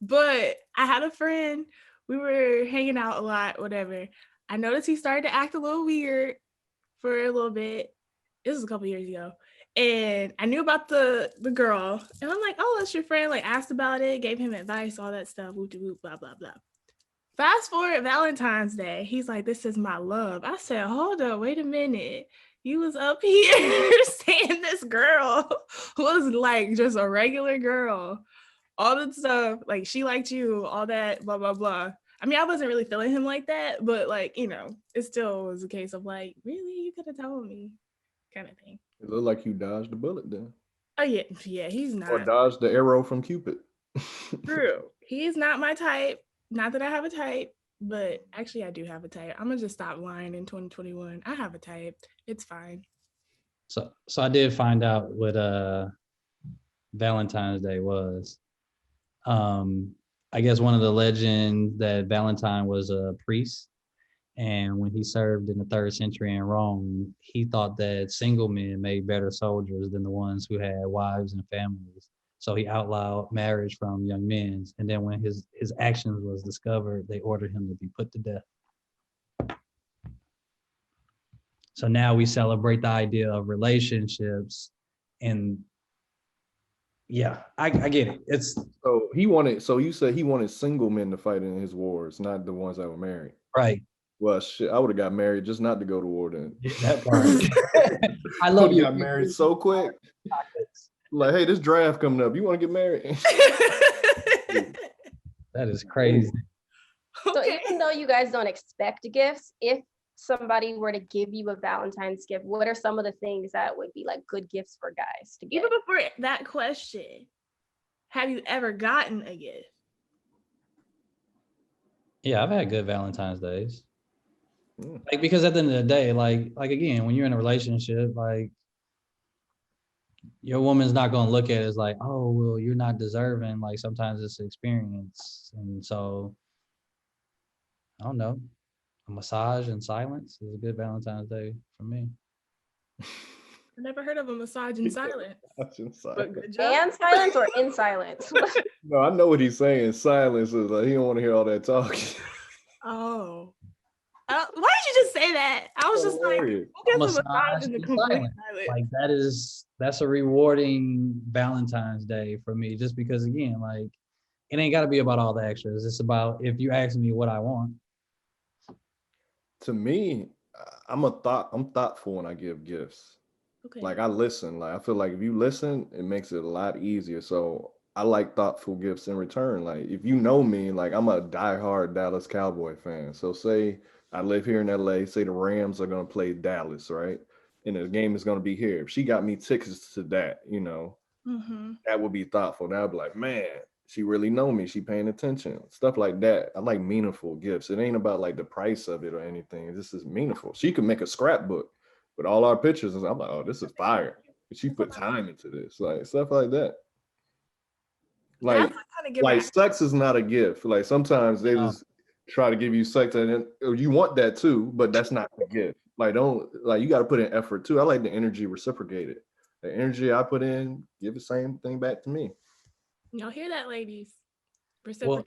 but I had a friend. We were hanging out a lot, whatever. I noticed he started to act a little weird for a little bit. This was a couple years ago. And I knew about the girl. And I'm like, oh, that's your friend. Like, asked about it, gave him advice, all that stuff, whoop de whoop, blah, blah, blah. Fast forward Valentine's Day. He's like, this is my love. I said, hold up, wait a minute. You was up here saying this girl was like just a regular girl. All the stuff, like she liked you, all that, blah, blah, blah. I mean, I wasn't really feeling him like that, but like, you know, it still was a case of like, really, you could have told me kind of thing. It looked like you dodged the bullet then. Oh, yeah, he's Or not. dodged the arrow from Cupid. True. He's not my type. Not that I have a type, but actually I do have a type. I'm gonna just stop lying in 2021. I have a type. It's fine. So I did find out what Valentine's Day was. I guess one of the legends that Valentine was a priest, and when he served in the 3rd century in Rome, he thought that single men made better soldiers than the ones who had wives and families. So he outlawed marriage from young men. And then when his actions was discovered, they ordered him to be put to death. So now we celebrate the idea of relationships. And yeah, I get it. It's So you said he wanted single men to fight in his wars, not the ones that were married. right. Well, shit, I would have got married just not to go to war then. That part. I love you. Got married so quick. Like, hey, this draft coming up. You want to get married? That is crazy. So even though you guys don't expect gifts, if somebody were to give you a Valentine's gift, what are some of the things that would be like good gifts for guys to get? Even before that question, have you ever gotten a gift? Yeah, I've had good Valentine's days. Like, because at the end of the day, like again, when you're in a relationship, like your woman's not going to look at it as like, oh, well, you're not deserving. Like sometimes it's an experience. And so, I don't know, a massage in silence is a good Valentine's Day for me. I never heard of a massage in silence. But good job. And silence or in silence? No, I know what he's saying. Silence is like, he don't want to hear all that talking. Oh. Why did you just say that? I was just like, who gets a massage in the complete silence? Like that's a rewarding Valentine's Day for me, just because again, like it ain't got to be about all the extras. It's about if you ask me what I want. To me, I'm thoughtful when I give gifts. Okay. Like I listen. Like I feel like if you listen, it makes it a lot easier. So I like thoughtful gifts in return. Like if you know me, like I'm a diehard Dallas Cowboy fan. So say I live here in LA, say the Rams are gonna play Dallas, right? And the game is gonna be here. If she got me tickets to that, that would be thoughtful. That would be like, man, she really know me. She paying attention. Stuff like that. I like meaningful gifts. It ain't about like the price of it or anything. This is meaningful. She could make a scrapbook with all our pictures. And I'm like, oh, this is fire. But she put time into this, like stuff like that. Like sex is not a gift. Like sometimes they just try to give you sex and you want that too, but that's not the gift. Like you got to put in effort too. I like the energy reciprocated. The energy I put in, give the same thing back to me. Y'all hear that, ladies? Well,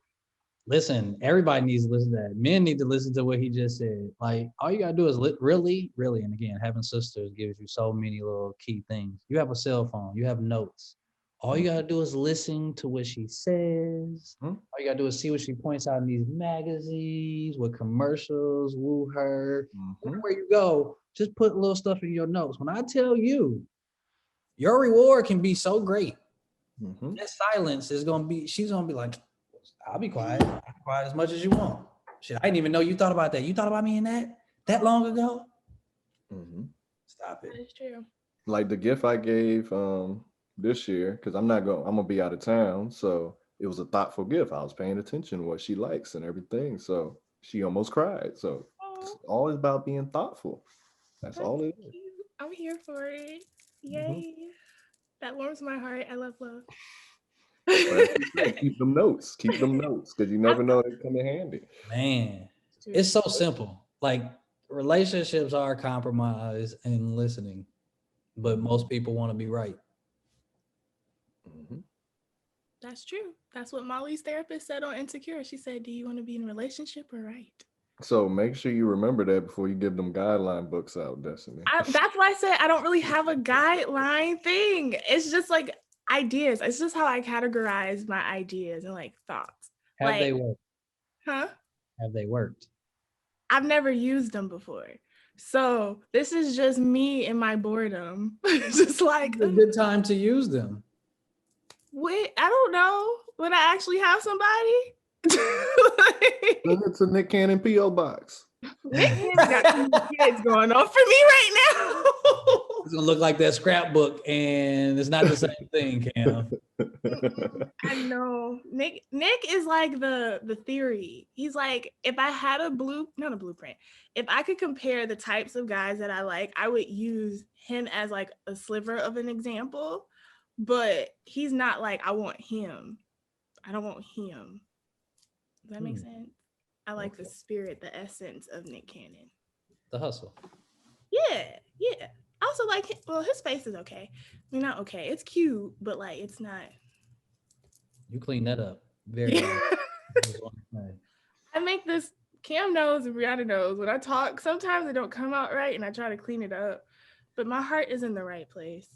listen, everybody needs to listen to that. Men need to listen to what he just said. Like all you gotta do is really, and again, having sisters gives you so many little key things. You have a cell phone, you have notes. All you gotta do is listen to what she says. All you gotta do is see what she points out in these magazines, what commercials, woo her. Where you go, just put little stuff in your notes. When I tell you, your reward can be so great. That silence is gonna be, she's gonna be like, I'll be quiet. I'll be quiet as much as you want. Shit, I didn't even know you thought about that. You thought about me in that long ago? Stop it. That is true. Like the gift I gave this year, because I'm gonna be out of town, so it was a thoughtful gift. I was paying attention to what she likes and everything, so she almost cried. So it's always about being thoughtful. That's all it is. Cute. I'm here for it. Yay. That warms my heart. I love love. Keep them notes. Keep them notes because you never know they come in handy. Man, it's so simple. Like relationships are compromise and listening, but most people want to be right. That's true. That's what Molly's therapist said on Insecure. She said, "Do you want to be in a relationship or right?" So make sure you remember that before you give them guideline books out, Destiny. That's why I said I don't really have a guideline thing. It's just like ideas. It's just how I categorize my ideas and like thoughts. Have they worked? Huh? Have they worked? I've never used them before. So this is just me and my boredom. Just like it's a good time to use them. Wait, I don't know when I actually have somebody. It's a Nick Cannon P.O. box. Nick Cannon's got too many kids going on for me right now. It's gonna look like that scrapbook, and it's not the same thing, Cam. I know. Nick is like the theory. He's like, if I had not a blueprint, if I could compare the types of guys that I like, I would use him as like a sliver of an example. But he's not like, I want him. I don't want him. Does that make sense? I like the spirit, the essence of Nick Cannon. The hustle. Yeah. I also like his face is okay. I mean, not okay. It's cute, but like it's not. You clean that up very well. I make this, Cam knows and Brianna knows, when I talk, sometimes it don't come out right and I try to clean it up. But my heart is in the right place.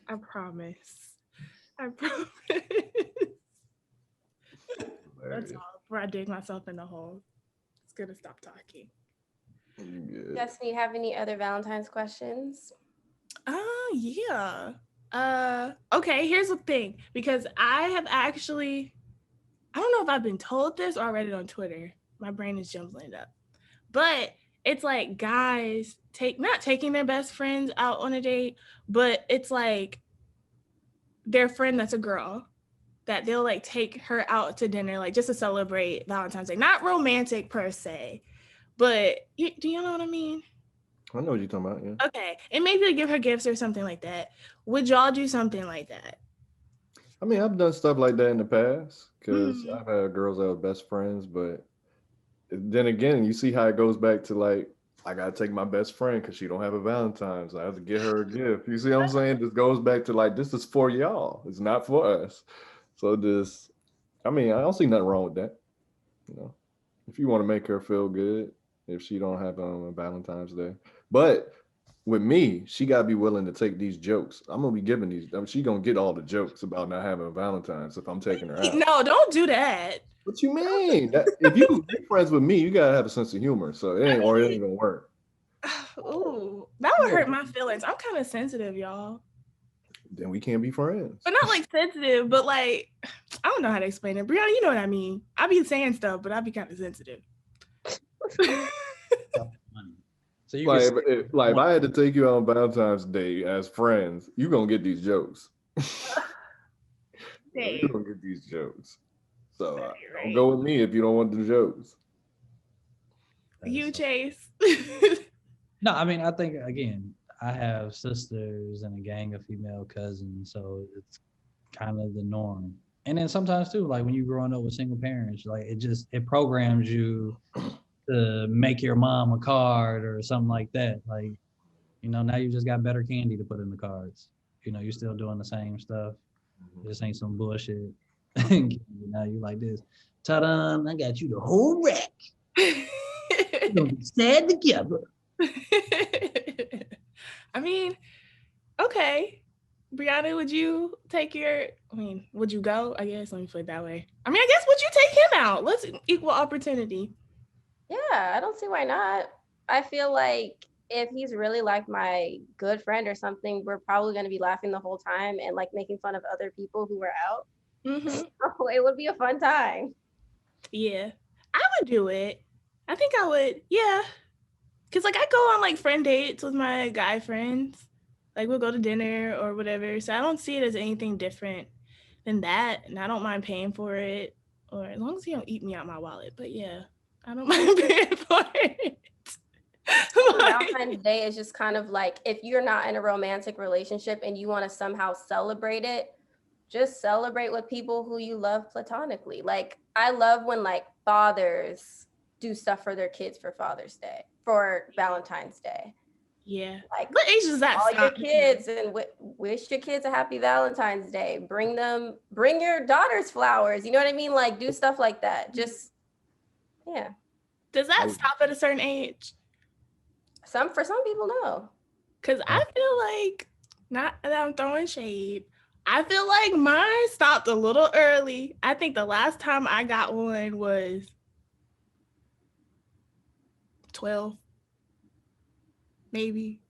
I promise. That's all. Before I dig myself in the hole. It's gonna stop talking. Destiny, you have any other Valentine's questions? Yeah. Okay, here's the thing. Because I have actually, I don't know if I've been told this or I read it on Twitter. My brain is jumbling up. But it's like guys not taking their best friends out on a date, but it's like their friend that's a girl that they'll like take her out to dinner, like just to celebrate Valentine's Day. Not romantic per se, but do you know what I mean? I know what you're talking about, yeah. Okay, and maybe to give her gifts or something like that. Would y'all do something like that? I mean, I've done stuff like that in the past because I've had girls that were best friends, but then again, you see how it goes back to like, I gotta take my best friend because she don't have a Valentine's. I have to get her a gift. You see what I'm saying? This goes back to like, this is for y'all. It's not for us. So I don't see nothing wrong with that. You know, if you want to make her feel good, if she don't have a Valentine's Day. But with me, she gotta be willing to take these jokes. I'm gonna be giving these. She gonna get all the jokes about not having a Valentine's if I'm taking her out. No, don't do that. What you mean? If you be friends with me, you gotta have a sense of humor. So it ain't gonna work. Ooh, that would hurt my feelings. I'm kind of sensitive, y'all. Then we can't be friends. But not like sensitive, but like, I don't know how to explain it. Brianna, you know what I mean. I be saying stuff, but I be kind of sensitive. So you if I had to take you on Valentine's Day as friends, you gonna get these jokes. You gonna get these jokes. So don't go with me if you don't want the jokes. You, Chase. No, I mean, I think again, I have sisters and a gang of female cousins, so it's kind of the norm. And then sometimes too, like when you're growing up with single parents, like it programs you to make your mom a card or something like that. Like, now you just got better candy to put in the cards. You're still doing the same stuff. This ain't some bullshit. Now you like this. Ta-da! I got you the whole rack. We're gonna be sad together. I mean, okay. Brianna, would you would you go? I guess, let me put it that way. I guess, would you take him out? Let's equal opportunity. Yeah, I don't see why not. I feel like if he's really like my good friend or something, we're probably going to be laughing the whole time and like making fun of other people who were out. So it would be a fun time. Yeah, I would do it. I think I would. Yeah. Because like I go on like friend dates with my guy friends. Like we'll go to dinner or whatever. So I don't see it as anything different than that. And I don't mind paying for it. Or as long as he don't eat me out my wallet. But yeah, I don't mind paying for it. Valentine's Day is just kind of like, if you're not in a romantic relationship and you want to somehow celebrate it, just celebrate with people who you love platonically. Like, I love when like fathers do stuff for their kids for Father's Day, for Valentine's Day. Yeah. Like, what age is that? all your kids and wish your kids a happy Valentine's Day. Bring your daughters flowers. You know what I mean? Like, do stuff like that. Just, yeah. Does that stop at a certain age? For some people, no. Because I feel like, not that I'm throwing shade, I feel like mine stopped a little early. I think the last time I got one was 12, maybe.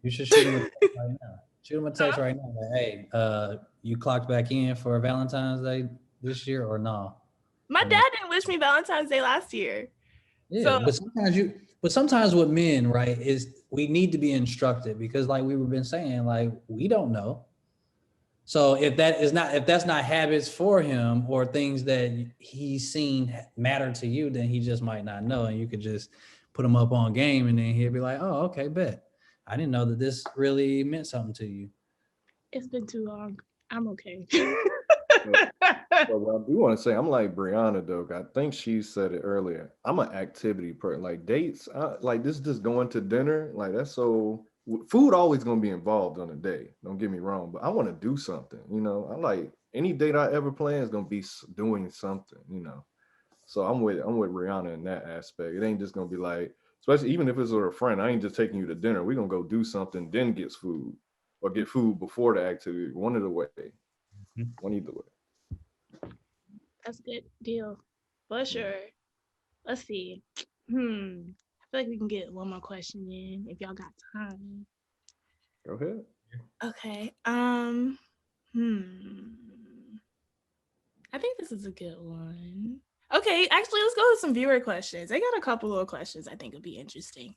You should shoot him a text right now. Shoot him a text right now. Like, hey, you clocked back in for Valentine's Day this year or no? My dad didn't wish me Valentine's Day last year. Yeah, so, but sometimes with men, right, is we need to be instructed because, like we've been saying, like we don't know. So if that's not habits for him or things that he's seen matter to you, then he just might not know, and you could just put him up on game, and then he'll be like, "Oh, okay, bet. I didn't know that this really meant something to you." It's been too long. I'm okay. But what I do want to say, I'm like Brianna though. I think she said it earlier. I'm an activity person. Like dates, like this just going to dinner. Like that's so. Food always gonna be involved on a day. Don't get me wrong, but I want to do something. You know, I like any date I ever plan is gonna be doing something. You know, so I'm with Rihanna in that aspect. It ain't just gonna be like, especially even if it's with a friend. I ain't just taking you to dinner. We're gonna go do something, then get food, or get food before the activity. One of the way. One either way. That's a good deal. For sure. Let's see. I feel like we can get one more question in if y'all got time. Go ahead. Okay. I think this is a good one. Okay, actually, let's go with some viewer questions. They got a couple of questions I think would be interesting.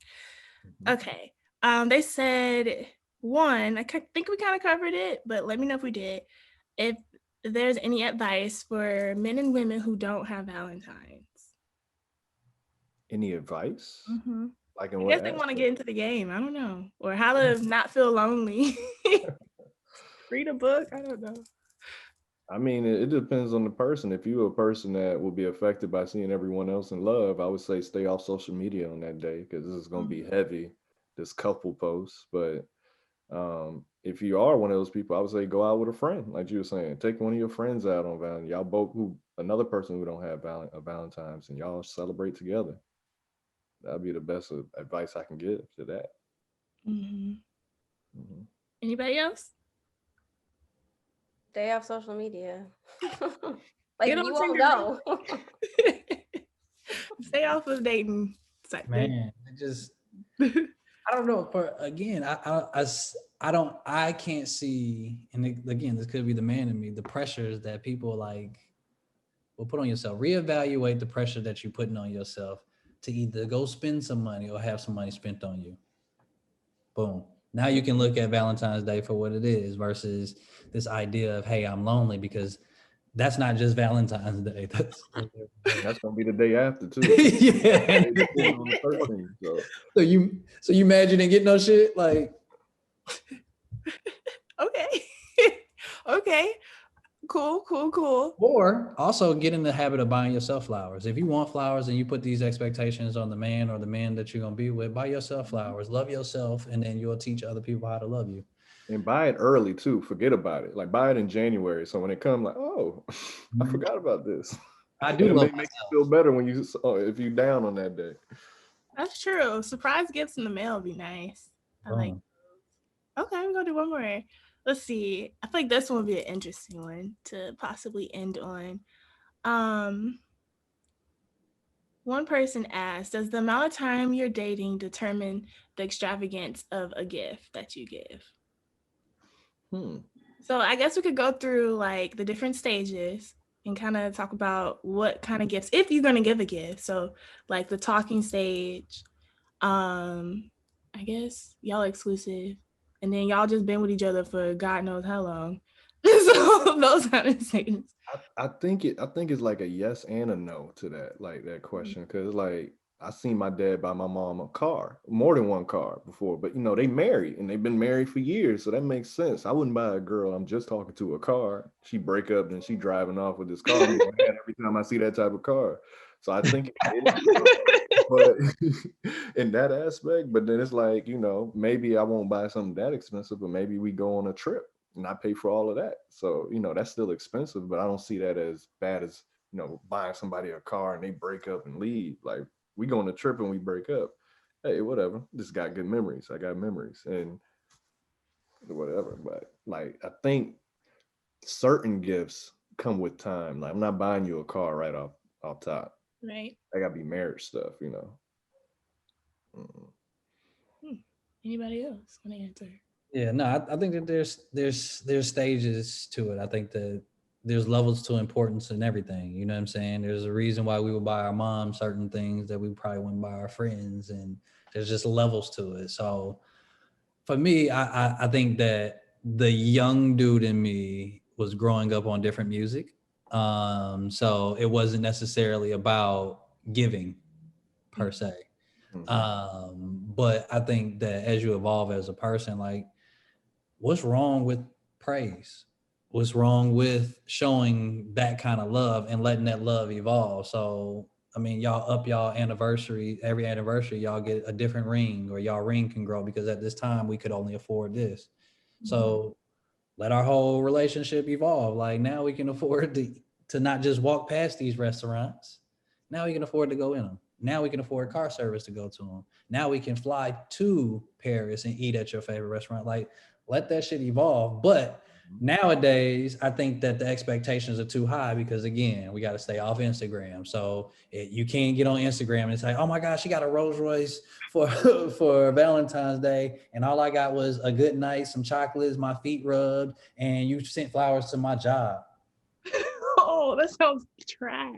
Okay. They said one, I think we kind of covered it, but let me know if we did. If there's any advice for men and women who don't have Valentines. Any advice? Like in I what guess they want to get into the game. I don't know. Or how to not feel lonely. Read a book. I don't know. I mean, it depends on the person. If you're a person that will be affected by seeing everyone else in love, I would say stay off social media on that day because this is going to be heavy, this couple posts. But if you are one of those people, I would say go out with a friend, like you were saying. Take one of your friends out on Valentine. Y'all both, another person who don't have Valentine's, and y'all celebrate together. That'd be the best advice I can give to that. Anybody else? Stay off social media. Like you won't know. Stay off of dating. Man, I don't know. For again, I can't see, and again, this could be the man in me, the pressures that people like will put on yourself. Reevaluate the pressure that you're putting on yourself to either go spend some money or have some money spent on you. Boom. Now you can look at Valentine's Day for what it is versus this idea of, hey, I'm lonely, because that's not just Valentine's Day. That's gonna be the day after too. Yeah. On the 13th, so you imagine and get no shit like. Okay. Okay. Cool. Or also get in the habit of buying yourself flowers. If you want flowers and you put these expectations on the man or the man that you're going to be with, buy yourself flowers, love yourself, and then you'll teach other people how to love you. And buy it early too. Forget about it. Like buy it in January. So when it comes, like, oh, I forgot about this. I do love make you feel better when if you down on that day. That's true. Surprise gifts in the mail would be nice. I like those. Okay, we're going to do one more. Let's see. I feel like this one would be an interesting one to possibly end on. One person asked, does the amount of time you're dating determine the extravagance of a gift that you give? So I guess we could go through like the different stages and kind of talk about what kind of gifts, if you're going to give a gift. So like the talking stage, I guess y'all exclusive. And then y'all just been with each other for God knows how long. So those kind of things. I think it's like a yes and a no to that, like that question. Cause like I seen my dad buy my mom a car, more than one car before, but they married and they've been married for years. So that makes sense. I wouldn't buy a girl I'm just talking to a car. She break up and she driving off with this car. I'm going mad every time I see that type of car. So I think it is true. But in that aspect, but then it's like, maybe I won't buy something that expensive, but maybe we go on a trip and I pay for all of that. So, that's still expensive, but I don't see that as bad as, buying somebody a car and they break up and leave. Like, we go on a trip and we break up. Hey, whatever. Just got good memories. I got memories and whatever. But like, I think certain gifts come with time. Like, I'm not buying you a car right off top. Right. I gotta be marriage stuff, Anybody else want to answer? Yeah, no, I think that there's stages to it. I think that there's levels to importance and everything. You know what I'm saying? There's a reason why we would buy our mom certain things that we probably wouldn't buy our friends, and there's just levels to it. So for me, I think that the young dude in me was growing up on different music. So it wasn't necessarily about giving per se. But I think that as you evolve as a person, like, what's wrong with praise? What's wrong with showing that kind of love and letting that love evolve? So, I mean, y'all up y'all anniversary, every anniversary, y'all get a different ring, or y'all ring can grow because at this time we could only afford this. So let our whole relationship evolve. Like, now we can afford to not just walk past these restaurants. Now we can afford to go in them. Now we can afford car service to go to them. Now we can fly to Paris and eat at your favorite restaurant. Like, let that shit evolve. But nowadays, I think that the expectations are too high because, again, we got to stay off Instagram. So you can't get on Instagram and say, oh my gosh, she got a Rolls Royce for for Valentine's Day, and all I got was a good night, some chocolates, my feet rubbed, and you sent flowers to my job. Oh, that sounds trash.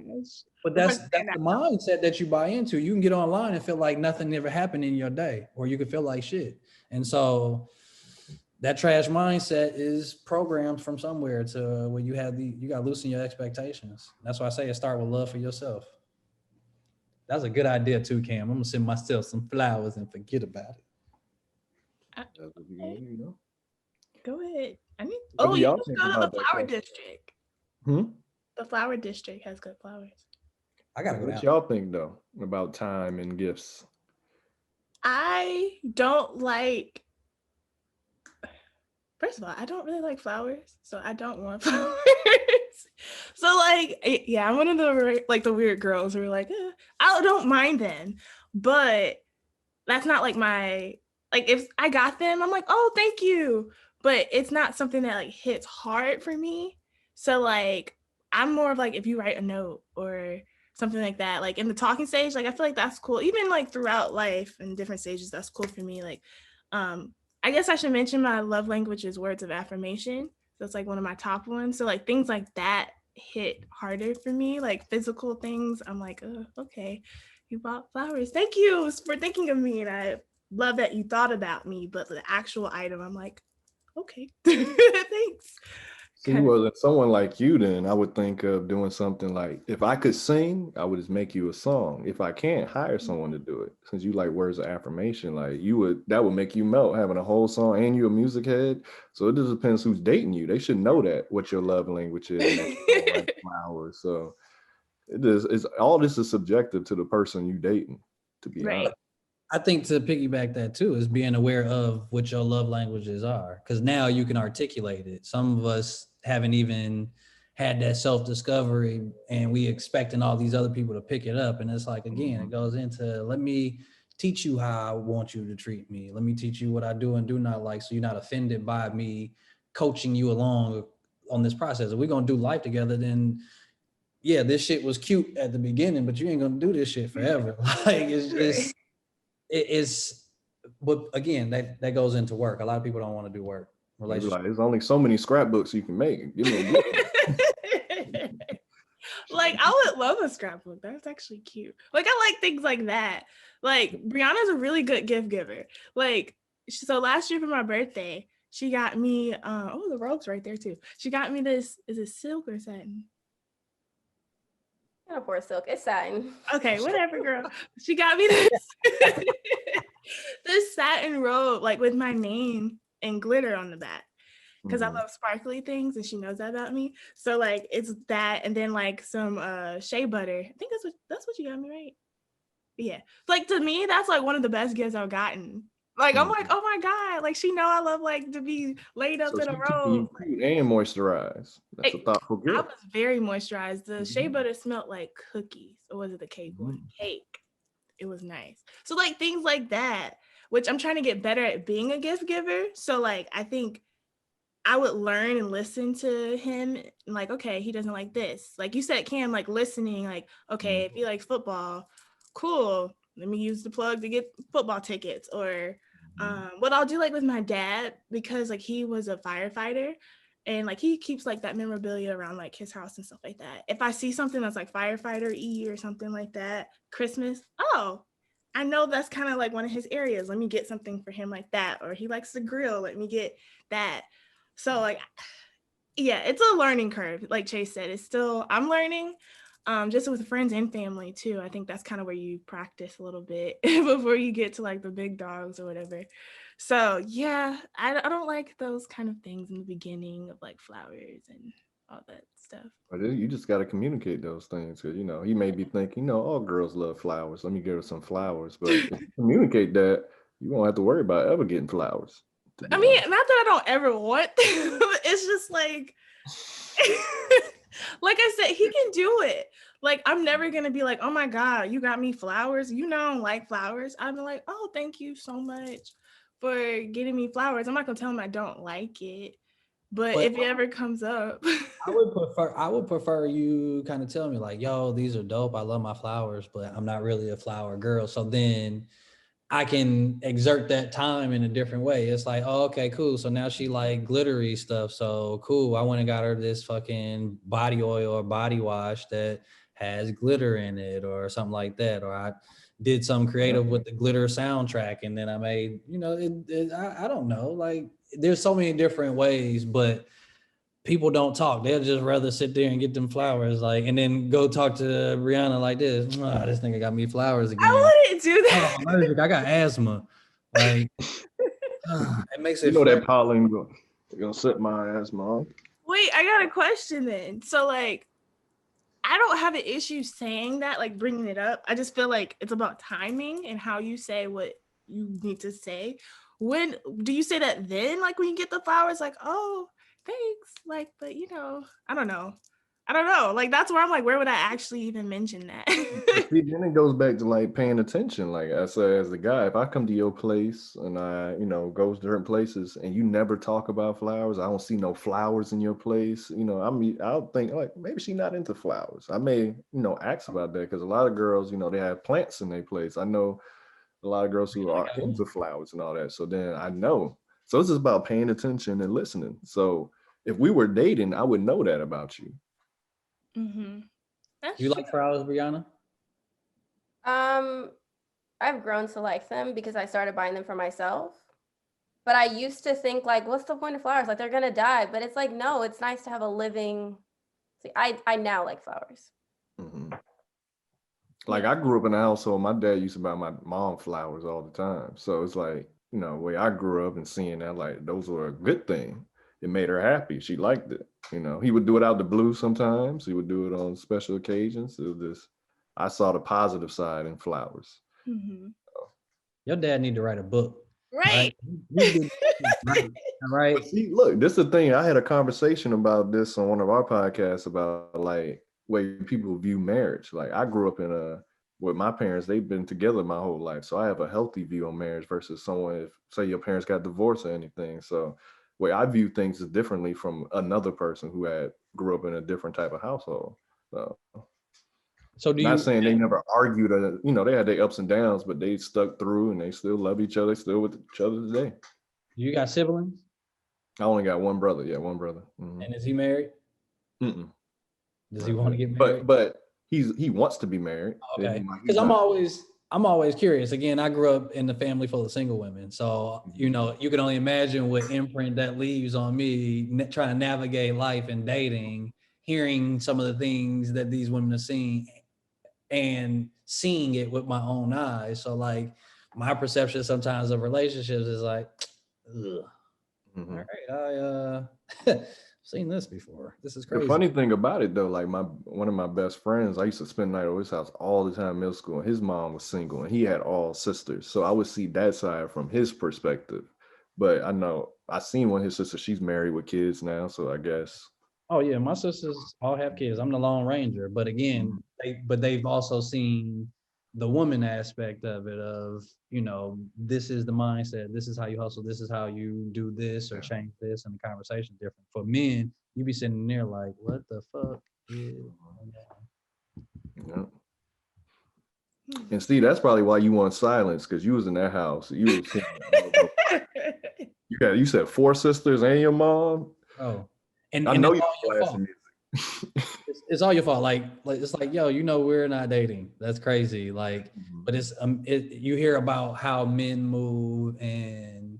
But that's the mindset that you buy into. You can get online and feel like nothing ever happened in your day, or you can feel like shit. And so that trash mindset is programmed from somewhere to where you got to loosen your expectations. That's why I say it start with love for yourself. That's a good idea too, Cam. I'm gonna send myself some flowers and forget about it. Go ahead. You y'all just think go to about the that flower question? district. Hmm? The flower district has good flowers. I gotta go What down. y'all think though about time and gifts? I don't like. First of all, I don't really like flowers, so I don't want flowers. So like, yeah, I'm one of the weird girls who are like, I don't mind them, but that's not like if I got them, I'm like, oh, thank you, but it's not something that like hits hard for me. So like, I'm more of like if you write a note or something like that, like in the talking stage, like I feel like that's cool. Even like throughout life and different stages, that's cool for me. Like, I guess I should mention my love language is words of affirmation. That's like one of my top ones. So like things like that hit harder for me, like physical things. I'm like, oh, okay, you bought flowers. Thank you for thinking of me. And I love that you thought about me. But the actual item, I'm like, okay, thanks. See, well, if someone like you, then I would think of doing something like, if I could sing, I would just make you a song. If I can't, hire someone to do it. Since you like words of affirmation, like that would make you melt having a whole song and you a music head. So it just depends who's dating you. They should know that what your love language is and that you don't like flowers. So it's all this is subjective to the person you dating, to be honest. I think to piggyback that too is being aware of what your love languages are, because now you can articulate it. Some of us haven't even had that self-discovery and we expecting all these other people to pick it up. And it's like, again, it goes into, let me teach you how I want you to treat me. Let me teach you what I do and do not like, so you're not offended by me coaching you along on this process. If we're going to do life together, then yeah, this shit was cute at the beginning, but you ain't going to do this shit forever. Like it's but again, that goes into work. A lot of people don't want to do work. Like, there's only so many scrapbooks you can make. Give me a Like, I would love a scrapbook. That's actually cute. Like, I like things like that. Like, Brianna's a really good gift giver. Like, so last year for my birthday, she got me the robe's right there too. She got me this, is it silk or satin? Can't afford silk. It's satin. Okay, whatever, girl. She got me this this satin robe, like with my name and glitter on the back. Because I love sparkly things and she knows that about me. So like it's that and then like some shea butter. I think that's what you got me, right? Yeah. Like to me, that's like one of the best gifts I've gotten. Like I'm like, oh my God, like she know I love like to be laid up So in a she keeping you robe. cute and moisturized. That's a thoughtful I gift. was very moisturized. The shea butter smelled like cookies. Or was it the cake one? Cake. It was nice. So like things like that, which I'm trying to get better at being a gift giver. So like I think I would learn and listen to him and like, okay, he doesn't like this. Like you said, Cam, like listening, like, okay, if he likes football, cool. Let me use the plug to get football tickets. Or what I'll do like with my dad, because like he was a firefighter and like he keeps like that memorabilia around like his house and stuff like that. If I see something that's like firefighter-y or something like that, Christmas, oh, I know that's kind of like one of his areas. Let me get something for him like that. Or he likes to grill. Let me get that. So like, yeah, it's a learning curve. Like Chase said, it's still, I'm learning just with friends and family too. I think that's kind of where you practice a little bit before you get to like the big dogs or whatever. So yeah, I don't like those kind of things in the beginning of like flowers and all that stuff. But you just got to communicate those things because, he may be thinking, all girls love flowers. Let me give her some flowers. But if you communicate that, you won't have to worry about ever getting flowers. I mean, not that I don't ever want them. It's just like, like I said, he can do it. Like, I'm never going to be like, oh my God, you got me flowers. You know, I don't like flowers. I'm like, oh, thank you so much for getting me flowers. I'm not going to tell him I don't like it. But if it ever comes up, I would prefer you kind of tell me like, yo, these are dope. I love my flowers, but I'm not really a flower girl. So then I can exert that time in a different way. It's like, oh, okay, cool. So now she like glittery stuff. So cool. I went and got her this fucking body oil or body wash that has glitter in it or something like that. Or I did some creative with the glitter soundtrack and then I made, I don't know. Like there's so many different ways, but people don't talk. They'll just rather sit there and get them flowers, like, and then go talk to Rihanna like this. Oh, this nigga got me flowers again. I wouldn't do that. Oh, I'm allergic. I got asthma. Like, it makes it. That pollen gonna set my asthma off. Wait, I got a question then. So like, I don't have an issue saying that, like bringing it up. I just feel like it's about timing and how you say what you need to say. When do you say that then? Like when you get the flowers, like, oh, thanks. Like, but I don't know. Like that's where I'm like, where would I actually even mention that? See, then it goes back to like paying attention. Like I said, as a guy, if I come to your place and I, go to different places and you never talk about flowers, I don't see no flowers in your place. I'll think like maybe she's not into flowers. I may, ask about that because a lot of girls, they have plants in their place. I know a lot of girls who are into flowers and all that. So then I know. So it's just about paying attention and listening. So if we were dating, I would know that about you. Mm-hmm. You like flowers, Brianna? I've grown to like them because I started buying them for myself. But I used to think like, what's the point of flowers? Like they're gonna die. But it's like, no, it's nice to have a living. See, I now like flowers. Mm-hmm. Like I grew up in a household, my dad used to buy my mom flowers all the time. So it's like, where I grew up and seeing that, like those were a good thing. It made her happy. She liked it. He would do it out the blue sometimes. He would do it on special occasions. It was just, I saw the positive side in flowers. Mm-hmm. Your dad need to write a book. Right. Right. But see, look, this is the thing. I had a conversation about this on one of our podcasts about like way people view marriage. Like I grew up with my parents, they've been together my whole life. So I have a healthy view on marriage versus someone, if say your parents got divorced or anything. So way I view things is differently from another person who grew up in a different type of household. So do you, not saying they never argued or, they had their ups and downs, but they stuck through and they still love each other, still with each other today. You got siblings? I only got one brother. Yeah, one brother. Mm-hmm. And is he married? Mm-mm. Does he want to get married? But he wants to be married. Okay. Because I'm always curious. Again, I grew up in a family full of single women. So, you can only imagine what imprint that leaves on me trying to navigate life and dating hearing some of the things that these women are seeing and seeing it with my own eyes. So like my perception sometimes of relationships is like, ugh. Mhm. All right, I seen this before. This is The crazy. funny thing about it though, like one of my best friends, I used to spend the night at his house all the time in middle school, and his mom was single and he had all sisters. So I would see that side from his perspective. But I know I seen one of his sisters, she's married with kids now, so I guess. Oh yeah, my sisters all have kids. I'm the Lone Ranger, but again, they've also seen the woman aspect of it. Of this is the mindset. This is how you hustle. This is how you do this or change this, and the conversation different. For men, you be sitting there like, what the fuck is going on? Yeah. And Steve, that's probably why you want silence, because you was in that house. You was seeing you said 4 sisters and your mom. Oh, and I know it's you're all your fault. It's all your fault. Like it's like, yo, we're not dating. That's crazy. Like, but it's you hear about how men move and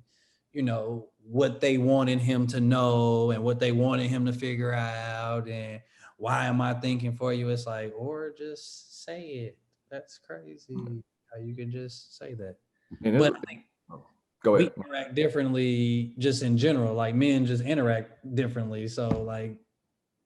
what they wanted him to know and what they wanted him to figure out and why am I thinking for you? It's like, or just say it. That's crazy. How you can just say that. But I think go ahead. we interact differently just in general. Like men just interact differently. So like,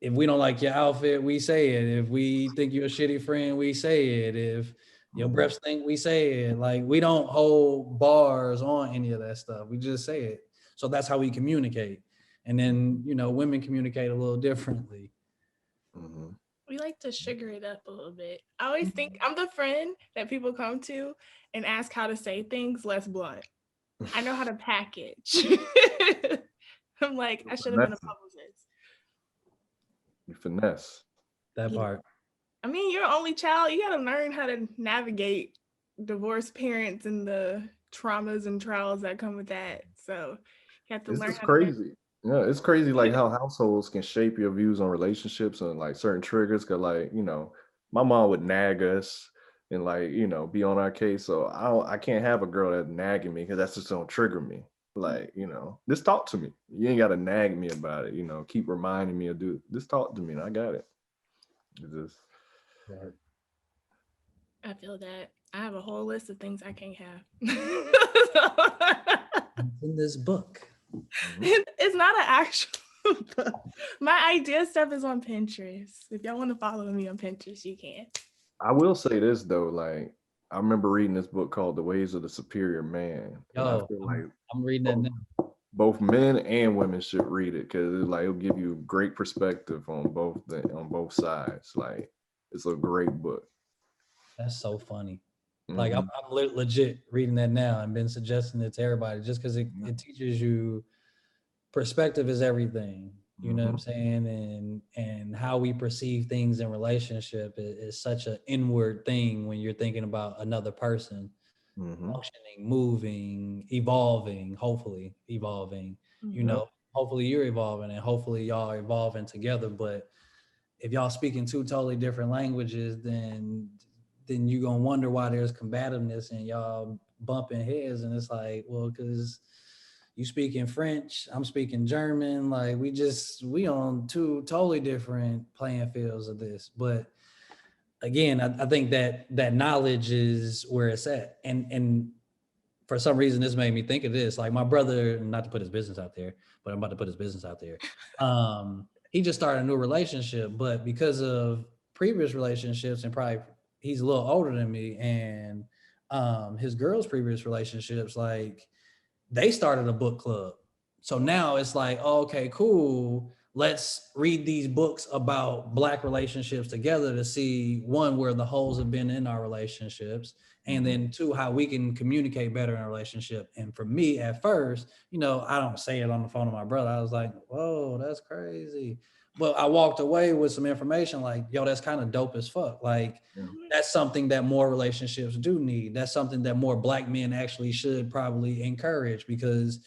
if we don't like your outfit, we say it. If we think you're a shitty friend, we say it. If your breath stink, we say it. Like we don't hold bars on any of that stuff. We just say it. So that's how we communicate. And then, women communicate a little differently. Mm-hmm. We like to sugar it up a little bit. I always think I'm the friend that people come to and ask how to say things less blunt. I know how to package. I'm like, I should have been a publicist. You finesse. That part. I mean, you're an only child. You got to learn how to navigate divorced parents and the traumas and trials that come with that. So you have to learn. It's crazy. Yeah, it's crazy like how households can shape your views on relationships and like certain triggers. Cause like, my mom would nag us and like, be on our case. So I can't have a girl that's nagging me because that's just gonna trigger me. Like, just talk to me. You ain't gotta nag me about it, keep reminding me of just talk to me and I got it. It's just I feel that. I have a whole list of things I can't have. In this book. It's not an actual book. My idea stuff is on Pinterest. If y'all want to follow me on Pinterest, you can. I will say this though, like I remember reading this book called The Ways of the Superior Man. And I feel like I'm reading that now. Both men and women should read it because it'll give you great perspective on both sides. Like it's a great book. That's so funny. Like I'm legit reading that now and been suggesting it to everybody just because it teaches you perspective is everything. You know what I'm saying? And how we perceive things in relationship is such an inward thing when you're thinking about another person functioning, moving, evolving, hopefully evolving. Hopefully you're evolving and hopefully y'all are evolving together. But if y'all speaking two totally different languages, then you're gonna wonder why there's combativeness and y'all bumping heads. And it's like, well, because you speaking French, I'm speaking German. Like we on two totally different playing fields of this. But again, I think that knowledge is where it's at. And for some reason, this made me think of this. Like my brother, not to put his business out there, but I'm about to put his business out there. He just started a new relationship, but because of previous relationships and probably he's a little older than me and his girl's previous relationships, like they started a book club. So now it's like, oh, okay, cool. Let's read these books about Black relationships together to see, one, where the holes have been in our relationships, and then two, how we can communicate better in a relationship. And for me at first, I don't say it on the phone to my brother. I was like, whoa, that's crazy. But I walked away with some information like, yo, that's kind of dope as fuck. Like, that's something that more relationships do need. That's something that more Black men actually should probably encourage, because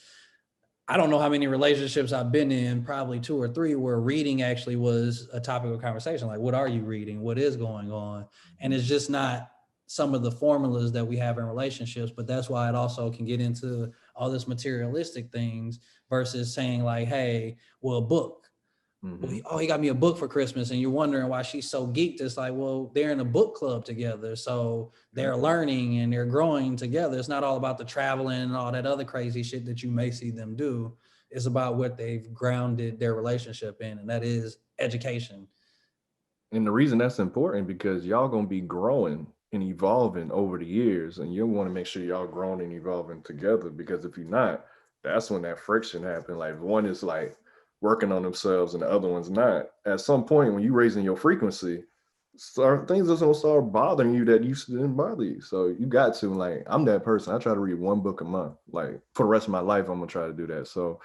I don't know how many relationships I've been in, probably 2 or 3, where reading actually was a topic of conversation. Like, what are you reading? What is going on? And it's just not some of the formulas that we have in relationships, but that's why it also can get into all this materialistic things versus saying like, hey, well, a book. well, he got me a book for Christmas, and you're wondering why she's so geeked. It's like, well, they're in a book club together, so they're learning and they're growing together. It's not all about the traveling and all that other crazy shit that you may see them do. It's about what they've grounded their relationship in, and that is education. And the reason that's important because y'all gonna be growing and evolving over the years, and you want to make sure y'all growing and evolving together. Because if you're not, that's when that friction happens. Like one is like working on themselves, and the other one's not. At some point, when you raising your frequency, things are gonna start bothering you that used to didn't bother you. So you got to like, I'm that person. I try to read one book a month. Like for the rest of my life, I'm gonna try to do that. So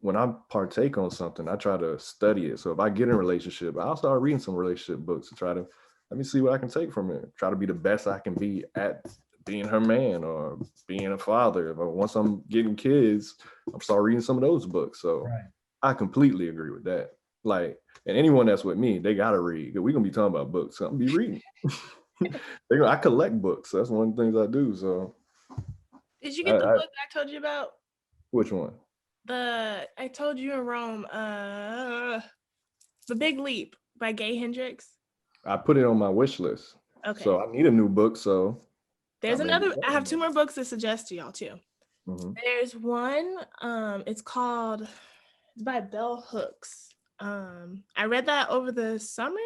when I partake on something, I try to study it. So if I get in a relationship, I'll start reading some relationship books and try to let me see what I can take from it. Try to be the best I can be at being her man or being a father. But once I'm getting kids, I'm start reading some of those books. So I completely agree with that. Like, and anyone that's with me, they gotta read. We're gonna be talking about books. So I'm gonna be reading. I collect books. That's one of the things I do. So did you get the book I told you about? Which one? I told you in Rome, The Big Leap by Gay Hendricks. I put it on my wish list. Okay. So I need a new book. So there's another. I have two more books to suggest to y'all too. There's one. It's by Bell Hooks. I read that over the summer.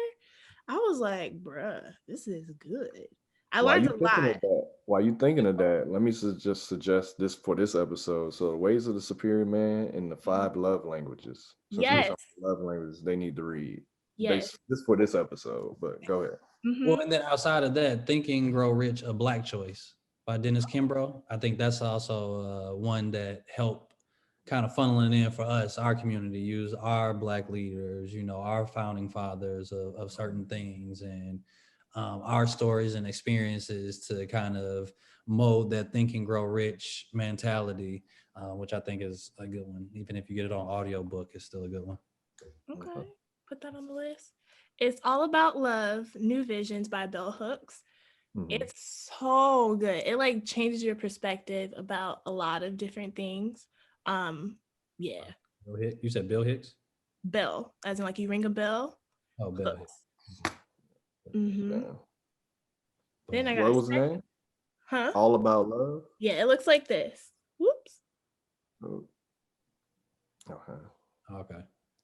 I was like, bruh, this is good. I learned a lot. While you thinking of that, let me just suggest this for this episode. So, Ways of the Superior Man and the 5 Love Languages. Yes. Love languages they need to read. Yes. This for this episode, but go ahead. Well, and then outside of that, Think and Grow Rich, A Black Choice by Dennis Kimbrough. I think that's also one that helped kind of funneling in for us, our community, use our Black leaders, our founding fathers of certain things, and our stories and experiences to kind of mold that Think and Grow Rich mentality, which I think is a good one. Even if you get it on audiobook, it's still a good one. Okay, put that on the list. It's All About Love, New Visions by Bell Hooks. It's so good. It like changes your perspective about a lot of different things. Yeah. You said Bill Hicks? Bell, as in like you ring a bell. Oh, Bell Hicks. Then I got what was the name? Huh? All About Love? Yeah, it looks like this. Whoops. Okay.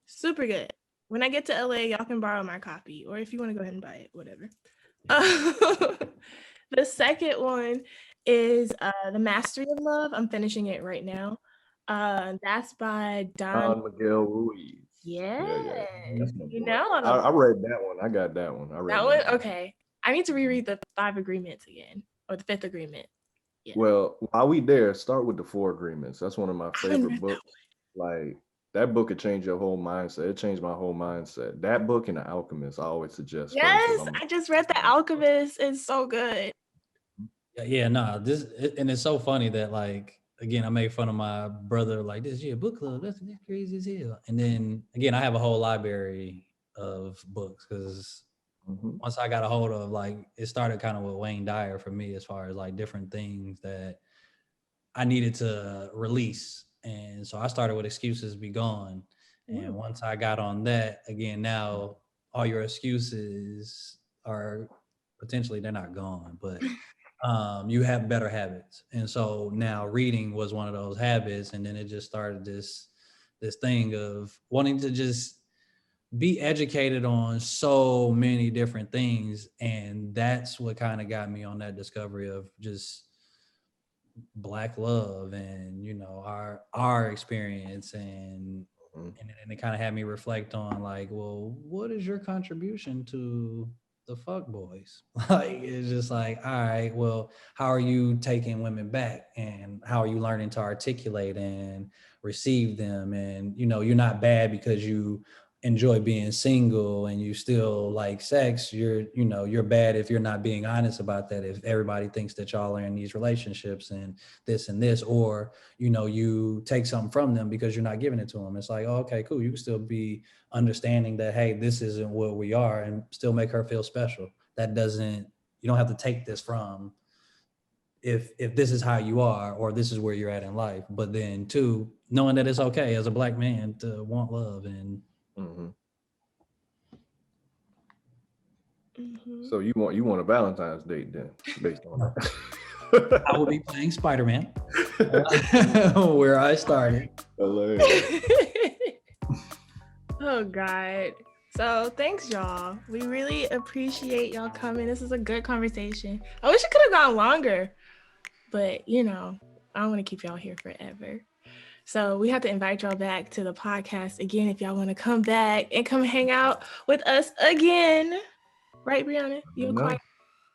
Super good. When I get to LA, y'all can borrow my copy, or if you want to go ahead and buy it, whatever. The second one is The Mastery of Love. I'm finishing it right now. That's by Don Miguel Ruiz. Yeah. I read that one. I got that one. I read that one. Okay. I need to reread the 5 agreements again, or the 5th agreement. Yeah. Well, while we there, start with the 4 agreements. That's one of my favorite books. Like that book could change your whole mindset. It changed my whole mindset. That book and The Alchemist, I always suggest. Yes, I just read The Alchemist. It's so good. And it's so funny that like, again, I made fun of my brother, like, this is your book club. That's crazy as hell. And then again, I have a whole library of books because once I got a hold of, like, it started kind of with Wayne Dyer for me, as far as like different things that I needed to release. And so I started with Excuses Be Gone. And once I got on that, again, now all your excuses are potentially, they're not gone, but you have better habits. And so now reading was one of those habits. And then it just started this thing of wanting to just be educated on so many different things. And that's what kind of got me on that discovery of just Black love and, our experience. And it kind of had me reflect on like, well, what is your contribution to the fuck boys? Like, it's just like, all right, well, how are you taking women back, and how are you learning to articulate and receive them? And you're not bad because you enjoy being single and you still like sex. You're bad if you're not being honest about that. If everybody thinks that y'all are in these relationships and this, or you take something from them because you're not giving it to them. It's like, oh, okay, cool. You can still be understanding that, hey, this isn't what we are, and still make her feel special. You don't have to take this from if this is how you are, or this is where you're at in life. But then 2, knowing that it's okay as a Black man to want love and Mhm. So you want a Valentine's date then, based on that. I will be playing Spider-Man, where I started. Hilarious. Oh God. So thanks, y'all. We really appreciate y'all coming. This is a good conversation. I wish it could have gone longer, but you know, I don't want to keep y'all here forever. So we have to invite y'all back to the podcast again if y'all want to come back and come hang out with us again. Right, Brianna? You No. quiet?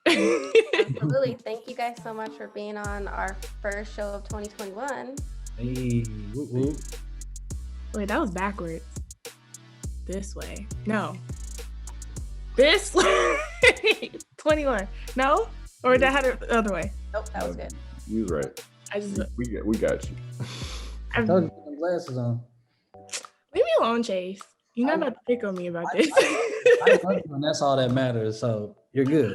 Absolutely. Thank you guys so much for being on our first show of 2021. Hey, whoop, whoop. Wait, that was backwards. This way. No. This way. 21. No? Or did I have it the other way? Nope, that was good. You was right. I just We got you. I told you to put them glasses on. leave me alone, Chase. You're not about to pick on me about this. I love you, and that's all that matters. So you're good.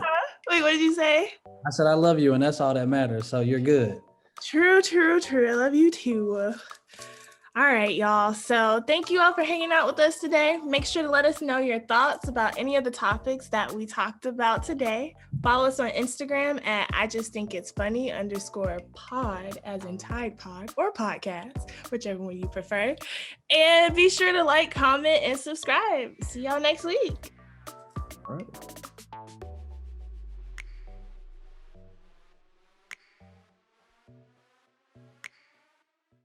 Wait, what did you say? I said I love you, and that's all that matters. So you're good. True. I love you too. All right, y'all. So thank you all for hanging out with us today. Make sure to let us know your thoughts about any of the topics that we talked about today. Follow us on Instagram at @IJustThinkIt'sFunny_pod, as in Tide Pod or podcast, whichever one you prefer. And be sure to like, comment, and subscribe. See y'all next week. All right.